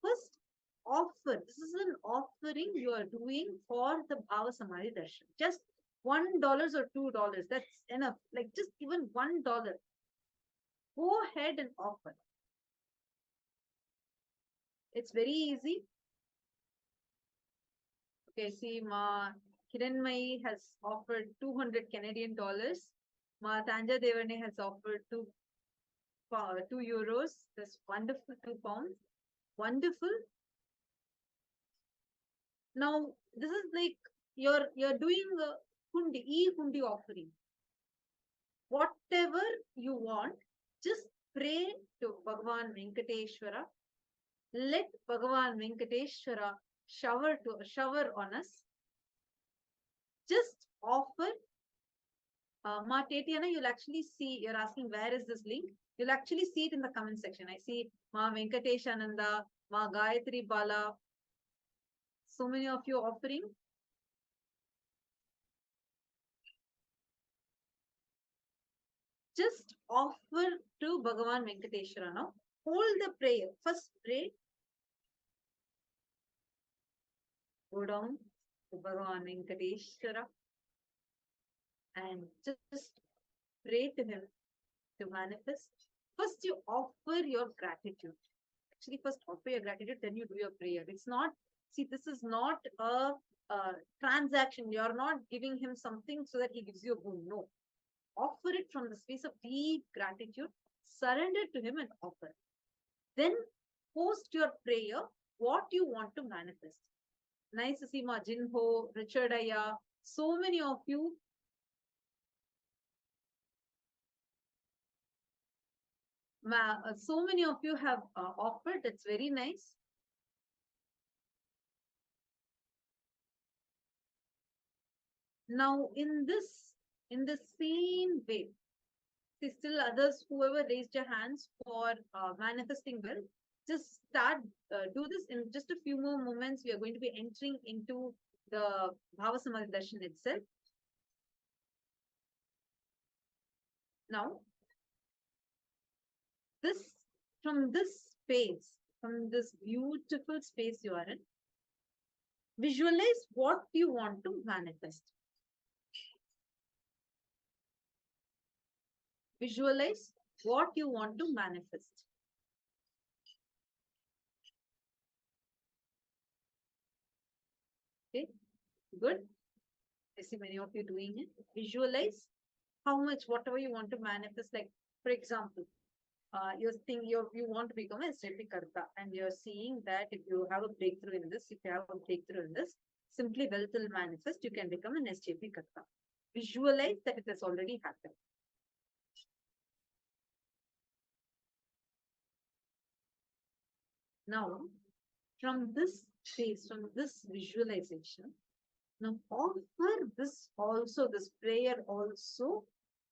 First, offer. This is an offering you are doing for the Bhava Samadhi Darshan. Just $1 or $2. That's enough. Like just even $1. Go ahead and offer. It's very easy. Okay, see, Ma Kiranmayi has offered 200 Canadian dollars. Ma Tanja Devarne has offered 2 euros. That's wonderful, 2 pounds. Wonderful. Now, this is like you're doing a hundi offering. Whatever you want, just pray to Bhagavan Venkateshwara. Let Bhagavan Venkateshwara shower on us. Just offer. Ma Tetiana, you'll actually see, you're asking where is this link? You'll actually see it in the comment section. I see Ma Venkateshananda, Ma Gayatri Bala. So many of you offering. Just offer to Bhagavan Venkateshwara now. Hold the prayer. First pray. Go down to Bhagavan Venkateshwara and just pray to him to manifest. First, you offer your gratitude. Actually, first offer your gratitude, then you do your prayer. It's not, see, this is not a transaction. You're not giving him something so that he gives you a boon. No. Offer it from the space of deep gratitude. Surrender to him and offer. Then post your prayer, what you want to manifest. Nice to see Ma Jinho, Richard Aya, so many of you. So many of you have offered. That's very nice. Now, in the same way, see, still others, whoever raised your hands for manifesting wealth, just start, do this in just a few more moments. We are going to be entering into the Bhava Samadhi Darshan itself. Now, from this space, from this beautiful space you are in, visualize what you want to manifest. Visualize what you want to manifest. Okay, good. I see many of you doing it. Visualize how much, whatever you want to manifest. Like, for example, you want to become a SJP Karta, and you're seeing that if you have a breakthrough in this, if you have a breakthrough in this, simply wealth will manifest. You can become an SJP Karta. Visualize that it has already happened. Now, from this space, from this visualization, now offer this prayer also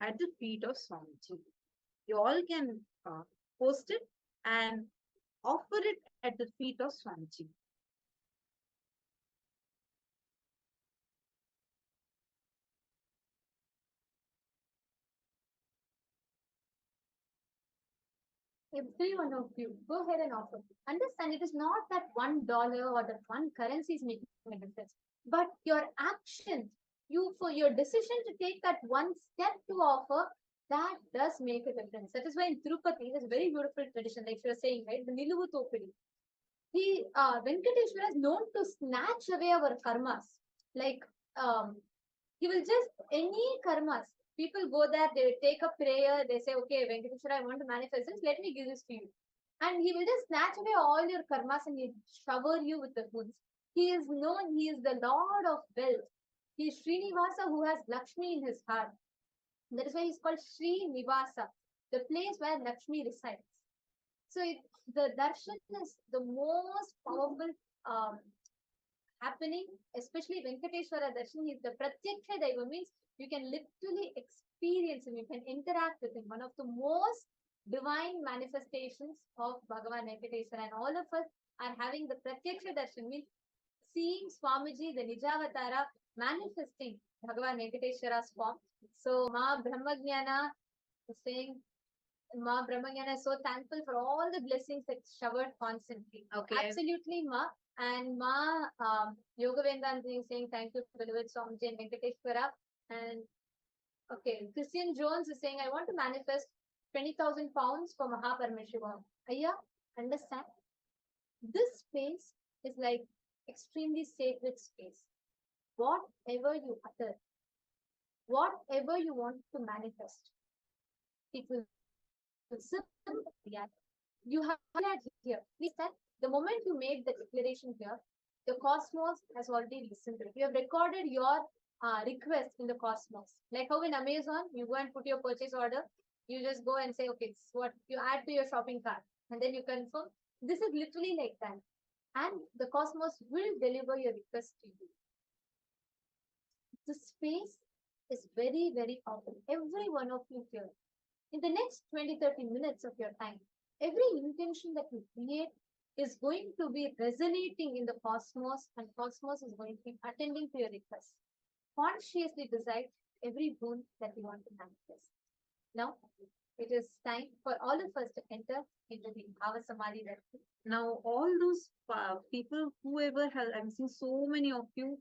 at the feet of Swamiji. You all can post it and offer it at the feet of Swamiji. Every one of you, go ahead and offer. Understand it is not that $1 or that one currency is making a difference, but your actions, for your decision to take that one step to offer, that does make a difference. That is why in Tirupati, there's a very beautiful tradition, like you were saying, right? The Niluvu Topidi. Venkateshwara is known to snatch away our karmas. Like, he will just, any karmas, people go there, they take a prayer, they say, okay, Venkateshwara, I want to manifest this, let me give this to you. And he will just snatch away all your karmas and he shower you with the goods. He is known, he is the Lord of wealth. He is Srinivasa who has Lakshmi in his heart. That is why he's called Srinivasa, the place where Lakshmi resides. So the darshan is the most powerful happening, especially Venkateshwara darshan. He's the pratyaksha daiva, means you can literally experience him, you can interact with him. One of the most divine manifestations of Bhagavan Venkateshwara, and all of us are having the pratyaksha darshan, means seeing Swamiji, the Nijavatara, manifesting Bhagavan Venkateshwara's form. So Ma Brahmajnana is saying, Ma Brahmajnana is so thankful for all the blessings that showered constantly. Okay. Absolutely, Ma. And Ma Yoga Vedanta is saying thank you for the beloved Swamiji and Venkateshwara. And okay, Christian Jones is saying, I want to manifest 20,000 pounds for Paramashivam. Ayya, understand? This space is like extremely sacred space. Whatever you utter, whatever you want to manifest, it will simply react. You have declared here. Please that the moment you made the declaration here, the cosmos has already listened to it. You have recorded your request in the cosmos. Like how in Amazon, you go and put your purchase order, you just go and say, okay, it's what you add to your shopping cart, and then you confirm. This is literally like that. And the cosmos will deliver your request to you. The space is very, very powerful. Every one of you here, in the next 20-30 minutes of your time, every intention that you create is going to be resonating in the cosmos, and cosmos is going to be attending to your request. Consciously decide every boon that you want to manifest. Now, it is time for all of us to enter into the Bhava Samadhi Darshan. Now, all those people, whoever has, I'm seeing so many of you,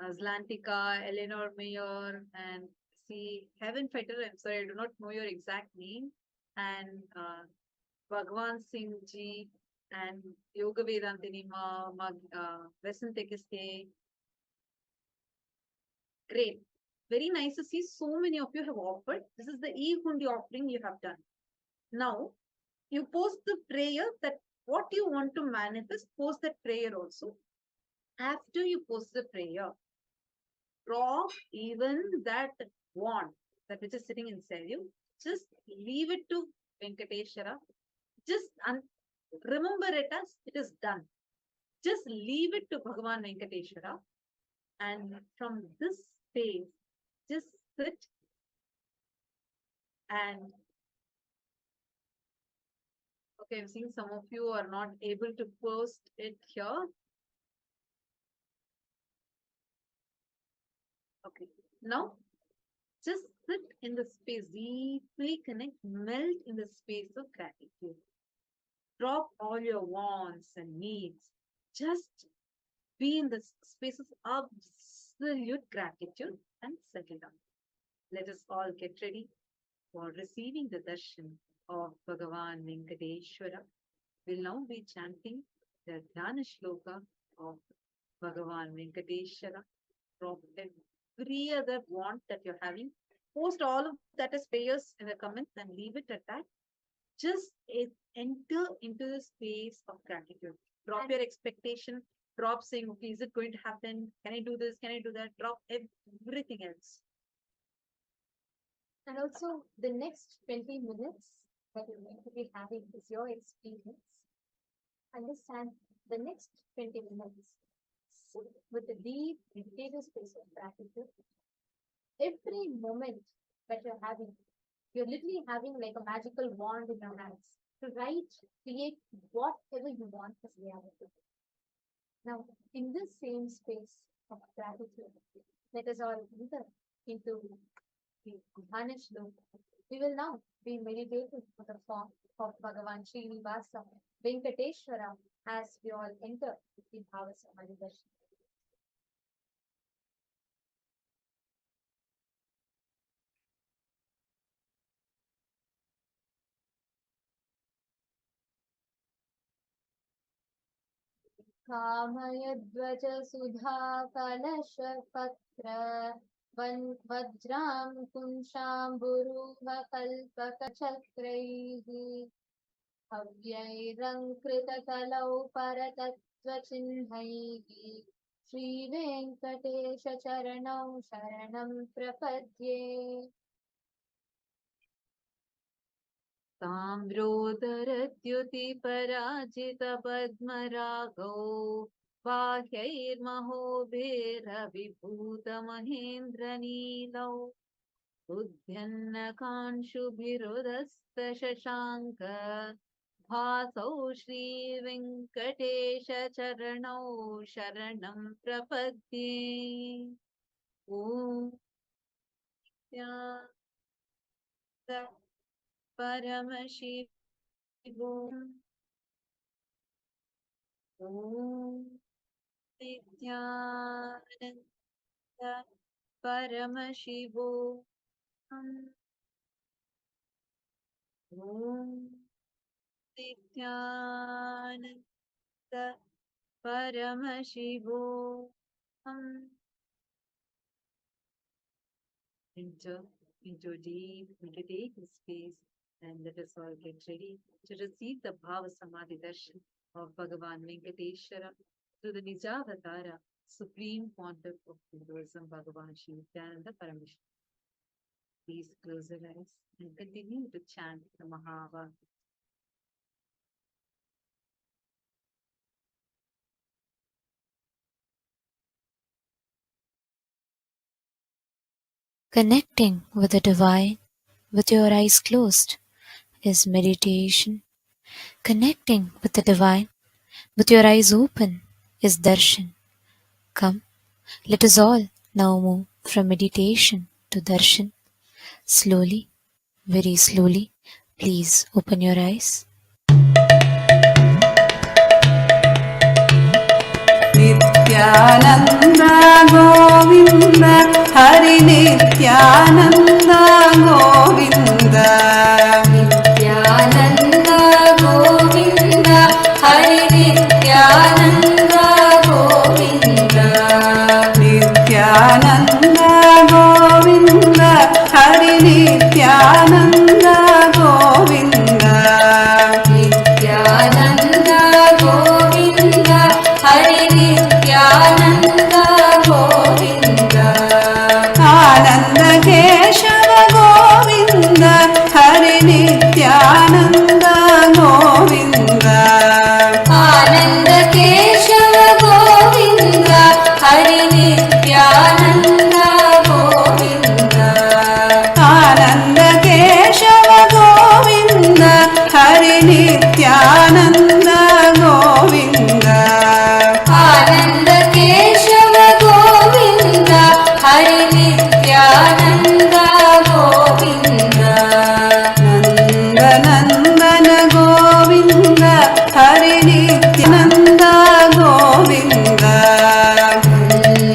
Zlantika, Eleanor Mayer, and see Heaven Fighter. I'm sorry, I do not know your exact name. And Bhagwan Singh Ji and Yoga Vedantini Vesantekiste. Great. Very nice to see so many of you have offered. This is the E-Hundi offering you have done. Now, you post the prayer that what you want to manifest, post that prayer also. After you post the prayer, drop even that wand, that which is sitting inside you, just leave it to Venkateshwara. Just remember it as it is done. Just leave it to Bhagavan Venkateshwara. And from this space, just sit and okay, I'm seeing some of you are not able to post it here. Okay, now just sit in the space, deeply connect, melt in the space of gratitude. Drop all your wants and needs. Just be in the space of absolute gratitude and settle down. Let us all get ready for receiving the darshan of Bhagavan Venkateshwara. We'll now be chanting the Dhyana Shloka of Bhagavan Venkateshwara. Drop every other want that you're having. Post all of that as prayers in the comments and leave it at that. Just enter into the space of gratitude. Drop your expectation. Drop saying, okay, is it going to happen? Can I do this? Can I do that? Drop everything else. And also, the next 20 minutes that you're going to be having is your experience. Understand the next 20 minutes. Sit with a deep meditative space of gratitude. Every moment that you're literally having like a magical wand in your hands to write, create whatever you want as reality. Now, in this same space of gratitude, let us all enter into the Dhyana Shloka. We will now be meditating on the form of Bhagavan Srinivasa Venkateshwara as we all enter the Bhava Samadhi Darshan. कामयध्वज सुधा कलश पत्र वज्रां कुंशाम्बुरूह कल्पकचक्रैः अव्यैरङ्कृतकलौ परतत्त्वचिह्नैः श्रीवेङ्कटेशचरणौ शरणं प्रपद्ये ताम्रोदरद्युतिपराजितपद्मरागौ बाह्यैर्महोभिरविभूतमहेन्द्रनीलौ उद्यन्नकांशुभिरुदस्तशशाङ्क भासौ श्रीवेङ्कटेशचरणौ शरणं प्रपद्ये ॐ परमशिवम् ॐ नित्यानन्द परमशिवो ॐ Nityanand परमशिवो enter into a deep meditative space and let us all get ready to receive the Bhava Samadhi Darshan of Bhagavan Venkateshwara through the Nijavatara, Supreme Pontiff of Hinduism, Bhagavan Sri Nithyananda Paramashivam. Please close your eyes and continue to chant the Mahava. Connecting with the divine with your eyes closed is meditation. Connecting with the divine with your eyes open is darshan. Come, let us all now move from meditation to darshan. Slowly, very slowly, please open your eyes. Nithyananda Govinda Hari Nithyananda Govinda Nithyananda Govinda Hari Nithyananda Govinda Nithyananda Govinda Hari Nithyananda Govinda Nithyananda Govinda Hari Nithyananda Govinda Ananda Keshava Govinda Hari Nithyananda Govinda Ananda Keshava Govinda Hari Nithyananda Govinda Ananda Keshava Govinda Hari Nithyananda Govinda Ananda Keshava Govinda Hari Nithyananda Govinda Nandanandana Govinda Hari Nithyananda Govinda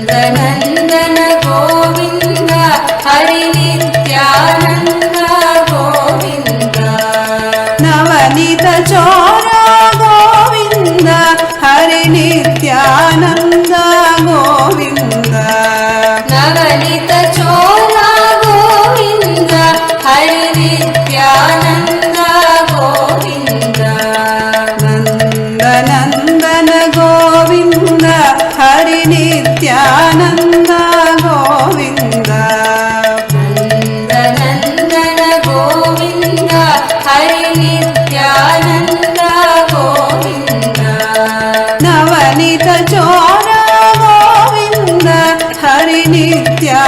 Nandanandana Govinda Hari Nithyananda Govinda Navanita Chora Govinda Hari Nithyananda Govinda Navanita Chola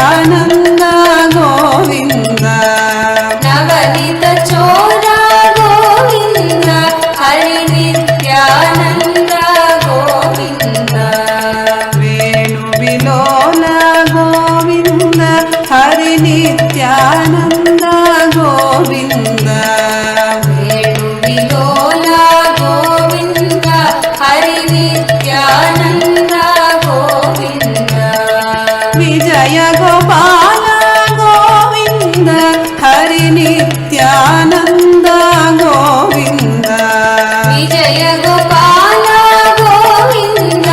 Nityananda Govinda నవనీత చోరా గోవింద హరి నిత్యానంద గోవింద వేణు విలోల గోవింద హరి నిత్యానంద గోవింద వేణు విలోల గోవింద హరి నిత్యానంద గోవింద విజయ గోపాల గోవింద హరి నిత్యానంద గోవింద విజయ గోపాల గోవింద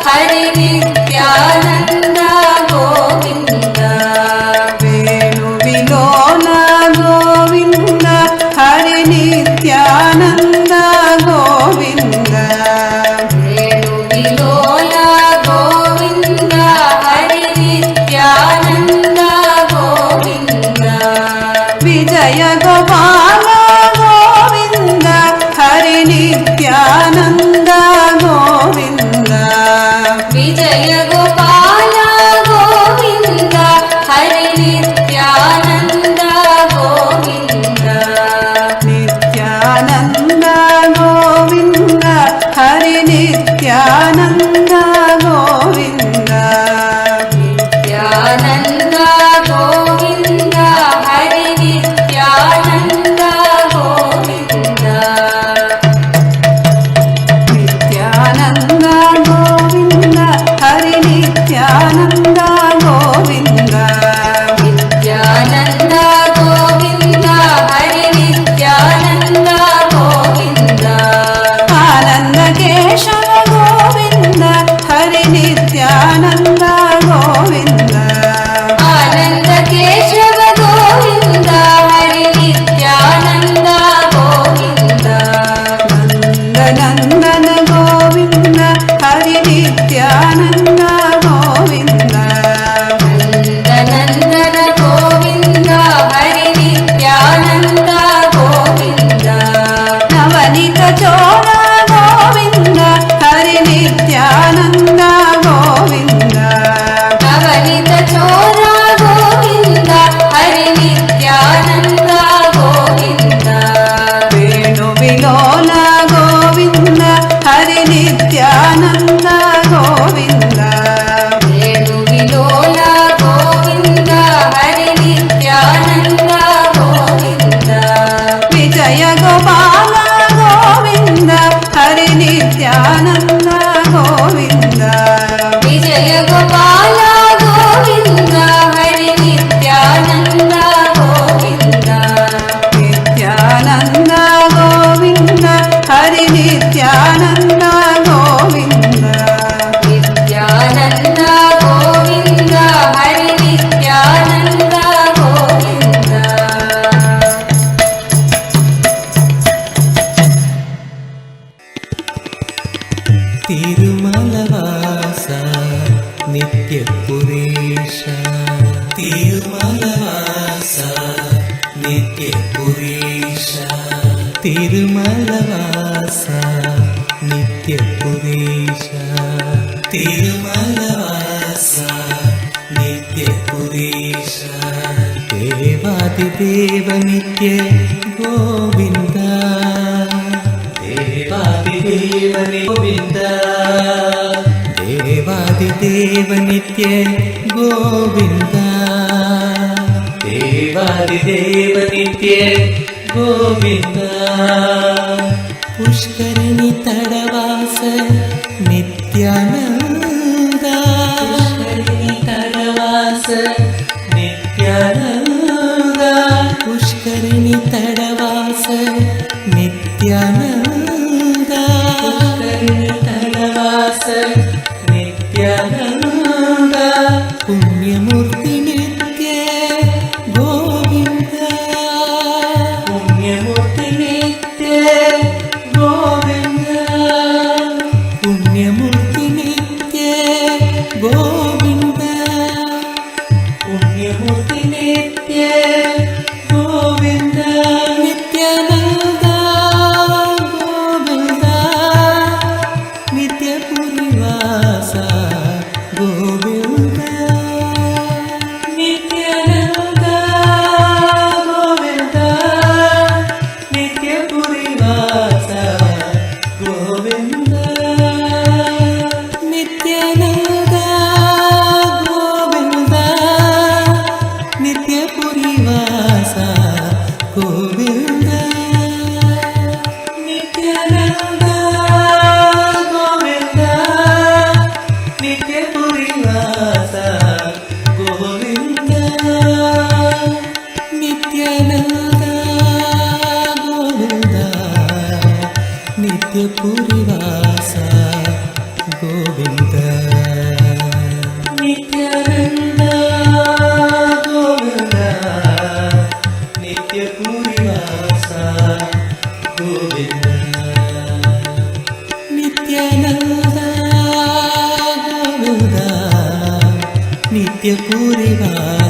హరి నిత్యానంద గోవింద వేణు విలోల గోవింద హరి నిత్యానంద గోవింద వేణు విలోల గోవింద హరి నిత్యానంద గోవింద విజయ గోపాల గోవింద హరి నిత్యానంద గోవింద విజయ గోపాల గోవింద హరి నిత్యానంద గోవింద నిత్యానంద గోవింద హరి నిత్యానంద గోవింద నిత్యానంద గోవింద హరి నిత్యానంద గోవింద నిత్యానంద గోవింద హరి నిత్యానంద గోవింద నిత్యానంద గోవింద హరి నిత్యానంద గోవింద ఆనంద కేశవ గోవింద హరి నిత్యానంద గోవింద ఆనంద కేశవ గోవింద హరి నిత్యానంద గోవింద నందనందన గోవింద హరి నిత్యానంద గోవింద నందనందన గోవింద హరి నిత్యానంద గోవింద నవనీత చోర గోవింద హరి నిత్యానంద గోవింద నవనీత చోర గోవింద హరి నిత్యానంద గోవింద వేణు విలోల గోవింద హరి నిత్యానంద గోవింద వేణు విలోల గోవింద హరి నిత్యానంద గోవింద విజయ గోపాల గోవింద హరి నిత్యానంద గోవింద విజయ గోపాల గోవింద హరి నిత్యానంద గోవింద నిత్యానంద గోవింద హరి నిత్యానంద గోవింద నిత్యానంద గోవింద హరి నిత్యానంద గోవింద తిరుమలవాస నిత్యపురీష తిరుమలవాస నిత్యపురీష తిరుమలవాస నిత్యపురీష తిరుమలవాస నిత్యపురీష దేవాదిదేవ నిత్య గోవింద దేవాదిదేవ గోవింద దేవాదిదేవ నిత్య గోవింద దేవాదిదేవ నిత్య గోవింద పుష్కరిణి తడవాస నిత్యానంద పుష్కరిణి తడవాస నిత్యానంద పుష్కరిణి తడవాస నిత్యానంద పుష్కరిణి తడవాస నిత్యానంద పుణ్యమూర్తి నిత్య గోవింద పుణ్యమూర్తి నిత్య గోవింద పుణ్యమూర్తి నిత్య గోవింద పుణ్యమూర్తి నిత్య Govinda Nityananda Govinda నిత్యపురివాస Govinda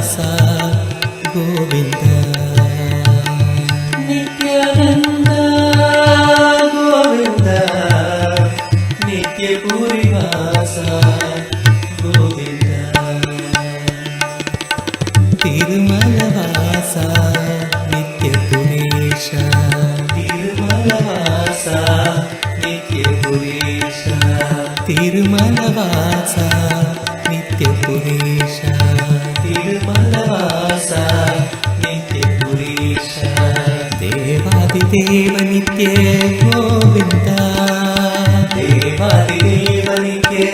Srinivasa Govinda Nithyananda Govinda Nityapurivasa Govinda Tirumalavasa Nityapuresha Tirumalavasa Nityapuresha Tirumalavasa Nityapuresha Tirumalavasa Nityapuresha Devadideva Nitya Govinda Devadideva Nitya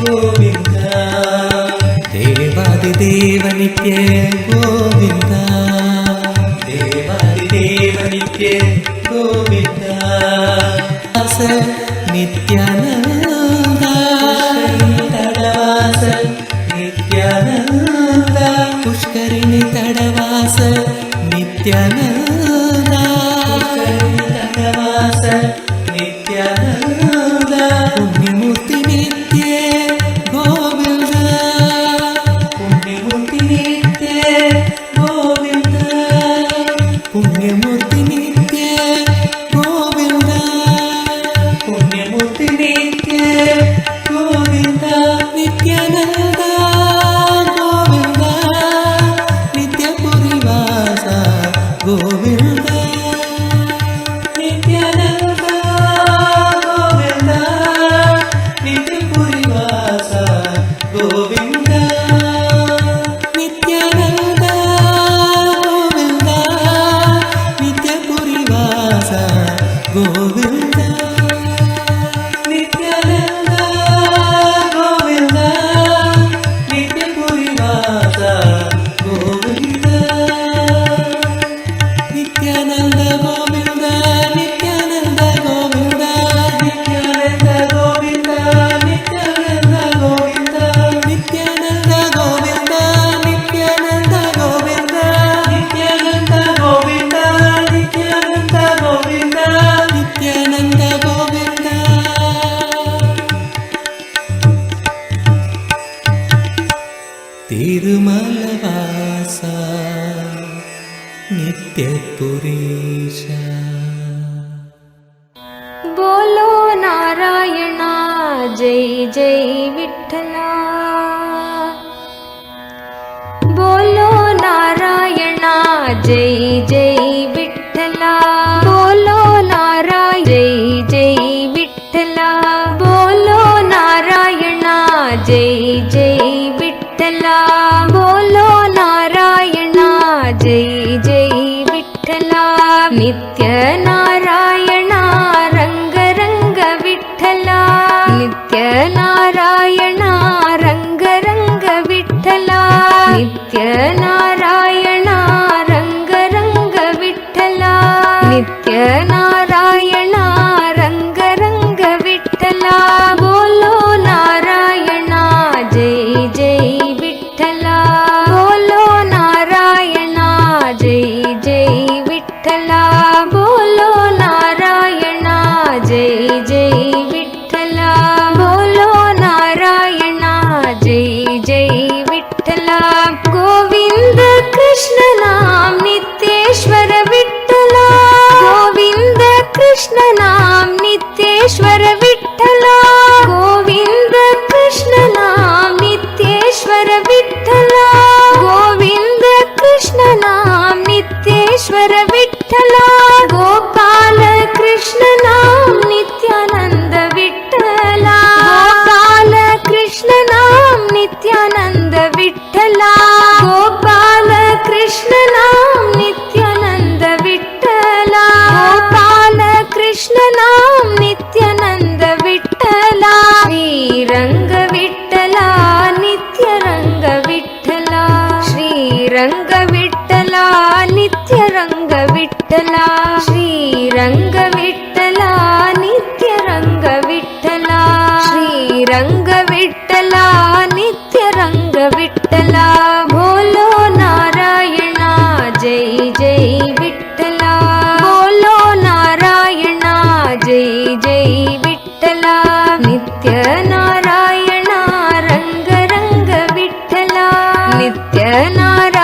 Govinda Devadideva Nitya Govinda Devadideva Nitya Govinda Asa Nithyananda Tadavasa Nithyananda Pushkarini Tadavasa Nithyananda Pushkarini Tadavasa Nithyananda Punyamurti Nitya Govinda Punyamurti Nitya Govinda Punyamurti Nitya Govinda Punyamurti Nitya Govinda Nithyananda Govinda Nityapurivasa Govinda Nithyananda Govinda Nityapurivasa Govinda Nithyananda Govinda Nityapurivasa Govinda Nithyananda Govinda Nityapurivasa Govinda Nithyananda Govinda Nithyananda Govinda Nithyananda Govinda Nithyananda Govinda Nithyananda Govinda Nithyananda Govinda Nithyananda Govinda Nithyananda Govinda Nithyananda Govinda Tirumalavasa Nityapuresha बोलो नारायणा जय जय विठ्ठला बोलो नारायणा जय जय विठ्ठला बोलो नारायण जय जय विठ्ठला बोलो नारायणा जय जय विठ्ठला बोलो नारायणा जय जय विठ्ठला नित्य नारायणा रंग रंग विठ्ठला नित्य नारायणा रंग रंग विठ्ठला नित्य नारायणा रंग रंग विठ्ठला नित्य नारायणा रंग रंग विठ्ठला बोलो नारायणा जय जय विठ्ठला बोलो नारायणा जय जय विठ्ठला बोलो नारायणा जय जय विठ्ठला बोलो नारायणा जय जय विठ्ठला गोविंद कृष्ण नाम नित्येश्वर विठ्ठला गोविंद कृष्ण नाम नित्येश्वर विठ्ठला गोविंद कृष्ण नाम नित्येश्वर विठ्ठला गोविंद कृष्ण नाम नित्येश्वर विठ्ठला गोपाल कृष्ण नाम नित्यानंद विठ्ठला गोपाल कृष्ण नाम नित्यानंद विठ्ठला गोपाल कृष्ण नाम नित्यानंद विठ्ठला गोपाल कृष्ण नाम नित्यानंद विठ्ठला श्रीरंग विठ्ठला नित्य रंग विठ्ठला श्रीरंग विठ्ठला नित्य रंग विठ्ठला श्रीरंग विठ्ठला नित्य रंग विठ्ठला श्रीरंग विठ्ठला नित्य रंग विठ्ठला बोलो नारायणा जय जय विठ्ठला बोलो नारायणा जय जय विठ्ठला नित्य नारायणा रंग रंग विठ्ठला नित्य नारायण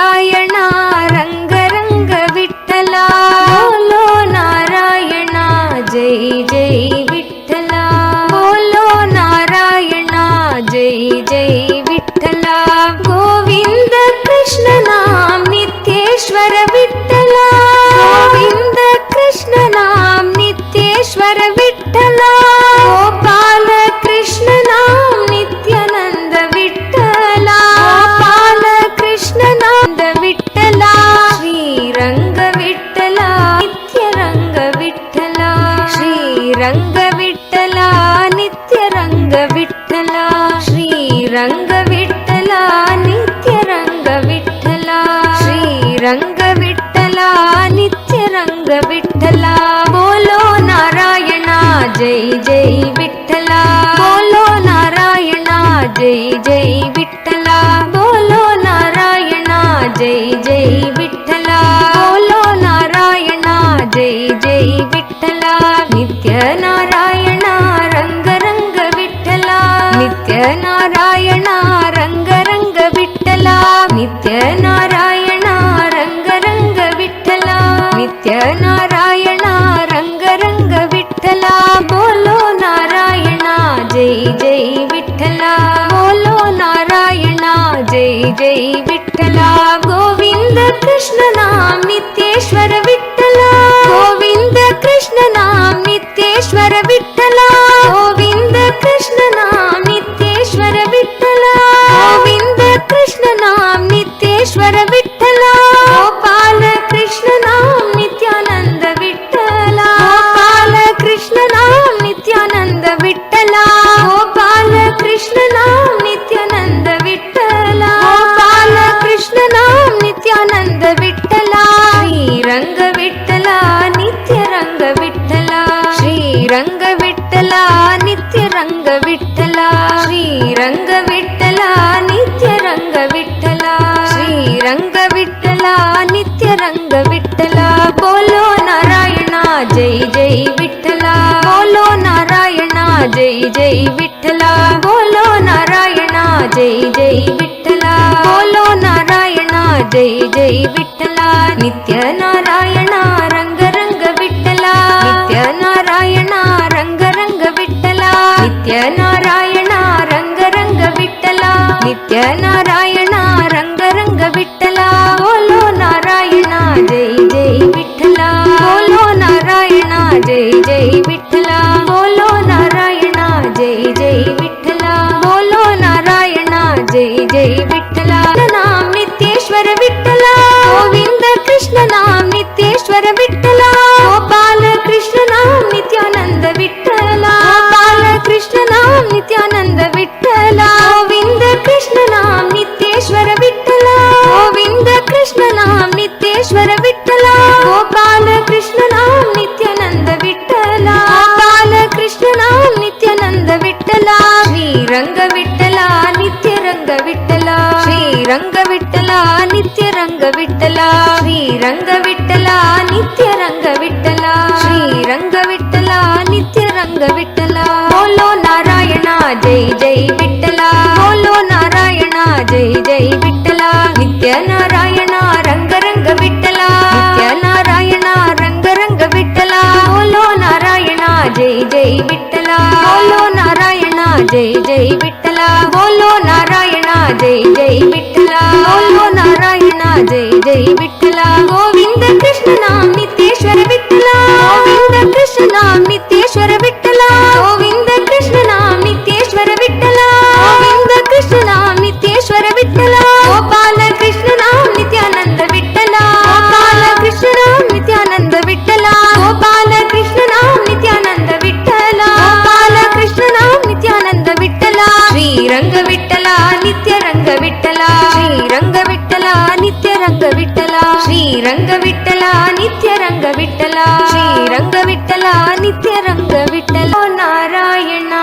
जय जय विठ्ठला बोलो नारायणा जय जय विठ्ठला नित्य नारायणा रंग रंग विठ्ठला नित्य नारायणा रंग रंग विठ्ठला नित्य नारायणा रंग रंग विठ्ठला नित्य नारायणा रंग रंग विठ्ठला बोलो नारायणा जय जय विठ्ठला बोलो नारायणा जय जय विठ्ठला गोविंद कृष्ण नाम नित्येश्वर विठ्ठला गोविंद कृष्ण नाम नित्येश्वर विठ्ठला गोविंद कृष्ण नाम नित्येश्वर विठ्ठला गोविंद कृष्ण नाम नित्येश्वर विठ्ठला गोपाल कृष्ण नाम नित्यानंद विठ्ठला गोपाल कृष्ण नाम नित्यानंद विठ्ठला गोपाल कृष्ण नाम नित्यानंद विठ्ठला गोपाल कृष्ण नाम नित्यानंद विठ्ठला श्रीरंग विठ्ठला नित्य रंग विठ्ठला श्रीरंग विठ्ठला नित्य रंग विठ्ठला श्रीरंग विठ्ठला नित्य रंग विठ्ठला श्रीरंग विठ्ठला नित्य रंग विठ्ठला बोलो नारायणा जय जय विठ्ठला बोलो नारायणा जय जय विठ्ठला बोलो नारायणा जय जय विठ्ठला बोलो नारायणा जय जय विठ्ठला नित्य नारायणा रंग रंग विठ्ठला नित्य नारायणा रंग रंग विठ्ठला नित्य नारायणा रंग रंग विठ्ठला नित्य नारायणा रंग रंग विठ्ठला बोलो नारायणा जय जय विठ्ठला बोलो नारायणा जय जय विठ्ठला बोलो नारायणा जय जय विठ्ठला बोलो नारायणा जय जय विठ्ठला नाम नित्येश्वर विठ्ठला गोविंद कृष्ण नाम नित्येश्वर विठ्ठला गोपाल कृष्ण नाम नित्यानंद विठ्ठला गोपाल कृष्ण नाम नित्यानंद विठ्ठला गोविंद कृष्ण नाम नित्येश्वर विठ्ठला गोविंद कृष्ण नाम नित्येश्वर विठ्ठला गोपाल कृष्ण नाम नित्यानंद विठ्ठला गोपाल कृष्ण नाम नित्यानंद विठ्ठला श्रीरंग विठ्ठला नित्य रंग विठ्ठला श्रीरंग विठ्ठला नित्य रंग विठ्ठला श्रीरंग विठ्ठला नित्य रंग विठ्ठला श्रीरंग विठ्ठला नित्य रंग विठ्ठला बोलो नारायणा जय जय विठ्ठला बोलो नारायणा जय जय विठ्ठला नित्य नारायणा रंग रंग विठ्ठला नित्य नारायणा रंग रंग विठ्ठला बोलो नारायणा जय जय विठ्ठला बोलो नारायणा जय जय विठ्ठला बोलो नारायणा जय जय विठ्ठला बोलो नारायणा जय जय विठ्ठला गोविंद कृष्ण नाम नित्येश्वर विठ्ठला गोविंद कृष्ण नाम नित्येश्वर विठ्ठला गोविंद कृष्ण नाम नित्येश्वर विठ्ठला गोविंद कृष्ण नाम नित्येश्वर विठ्ठला गोपाल कृष्ण नाम नित्यानंद विठ्ठला गोपाल कृष्ण नाम नित्यानंद विठ्ठला गोपाल कृष्ण नाम नित्यानंद विठ्ठला गोपाल कृष्ण नाम नित्यानंद विठ्ठला श्रीरंग विठ्ठला नित्य रंग विठ्ठला श्रीरंग विठ्ठला नित्य रंग विठ्ठला श्रीरंग विठ्ठला नित्य रंग विठ्ठला श्रीरंग विठ्ठला नित्य रंग विठ्ठला नारायणा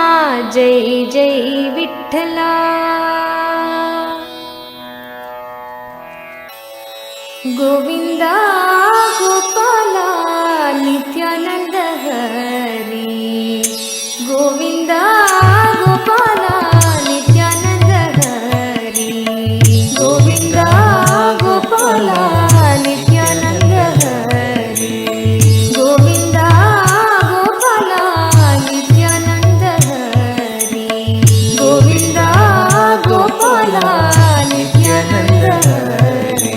जय जय विठ्ठला गोविंदा गोपाला नित्यानंद हरी गोविंदा गोपाला नित्यानंद हरी गोविंदा गोपाला नित्यानंद हरी गोविंदा गोपाला नित्यानंद हरी गोविंदा गोपाला नित्यानंद हरी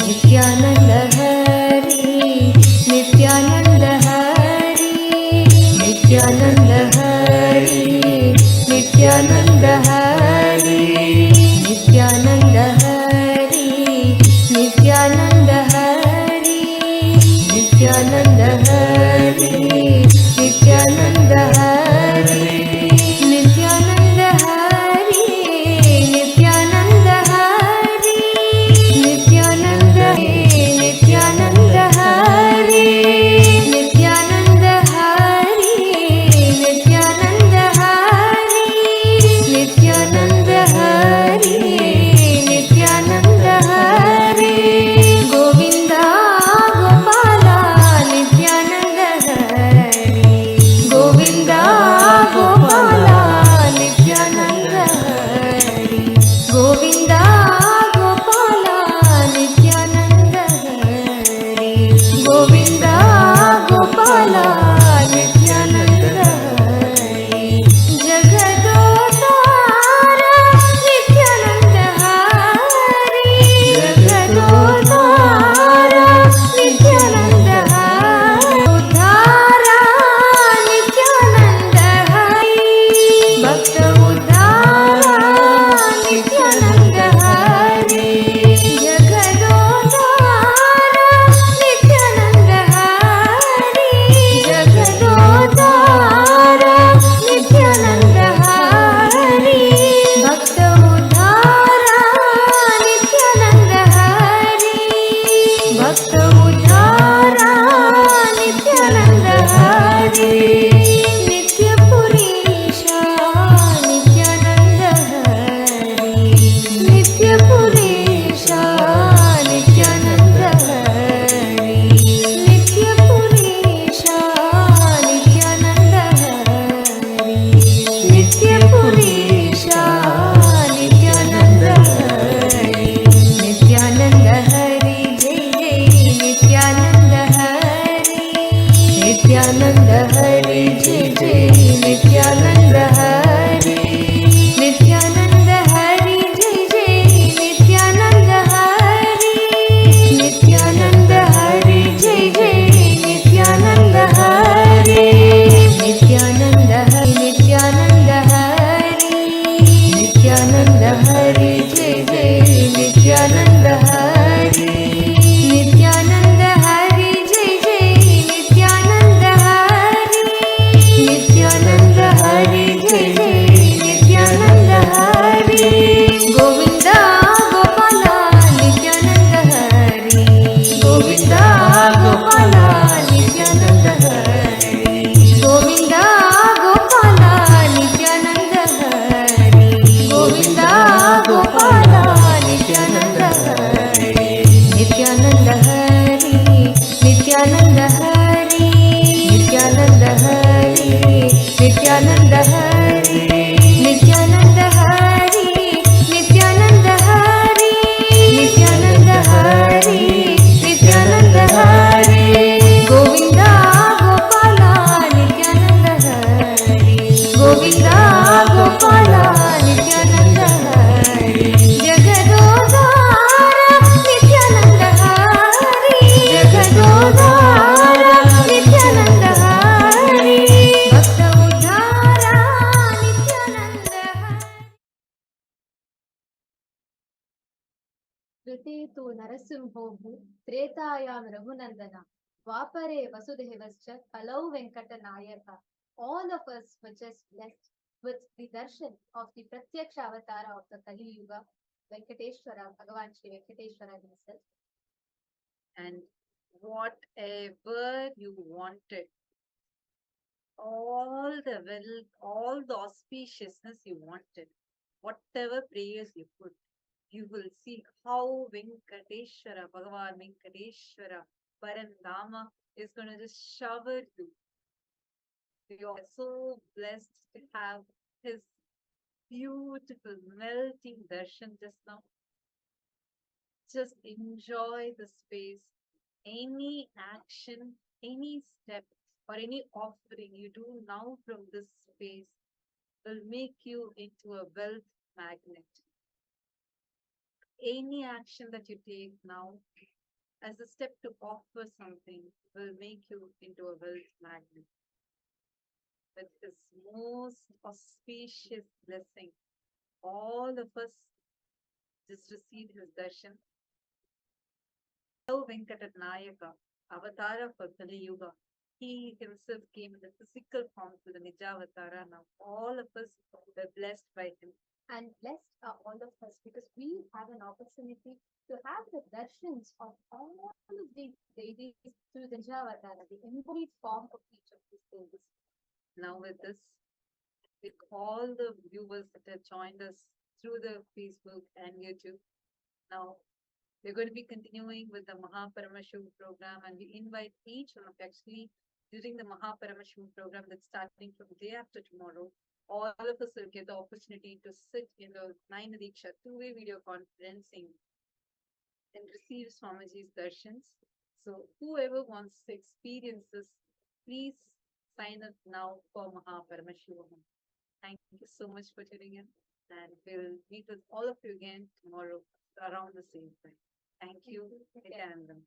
नित्यानंद हरी नित्यानंद हरी tu Narasimhobu, Tretayam Raghunandana, Vapare Vasudevascha, Kalau Venkata Nayaka. All of us were just blessed with the darshan of the Pratyaksha Avatara of the Kali Yuga, Venkateshwara, Bhagavan Shri Venkateshwara himself. And whatever you wanted, all the wealth, all the auspiciousness you wanted, whatever prayers you put, you will see how Venkateshwara, Bhagavan Venkateshwara, Parandama is going to just shower you. You are so blessed to have his beautiful melting darshan just now. Just enjoy the space. Any action, any step, or any offering you do now from this space will make you into a wealth magnet. Any action that you take now as a step to offer something will make you into a wealth magnet. With this most auspicious blessing, all of us just receive his darshan. Hello Venkatanayaka, avatar for Kali Yuga. He himself came in the physical form to the Nijavatara. Now all of us were blessed by him. And blessed are all of us because we have an opportunity to have the darshans of all of these deities through the Nijavatara, the embodied form of each of these deities. Now with this, with all the viewers that have joined us through the Facebook and YouTube, now we're going to be continuing with the Mahaparamashivam program, and we invite each one of you actually during the Mahaparamashivam program that's starting from day after tomorrow. All of us will get the opportunity to sit in the 9 Diksha two-way video conferencing and receive Swamiji's darshans. So whoever wants to experience this, please sign up now for Mahaparamashivam. Thank you so much for tuning in, and we'll meet with all of you again tomorrow around the same time. Thank you, Nithyananda.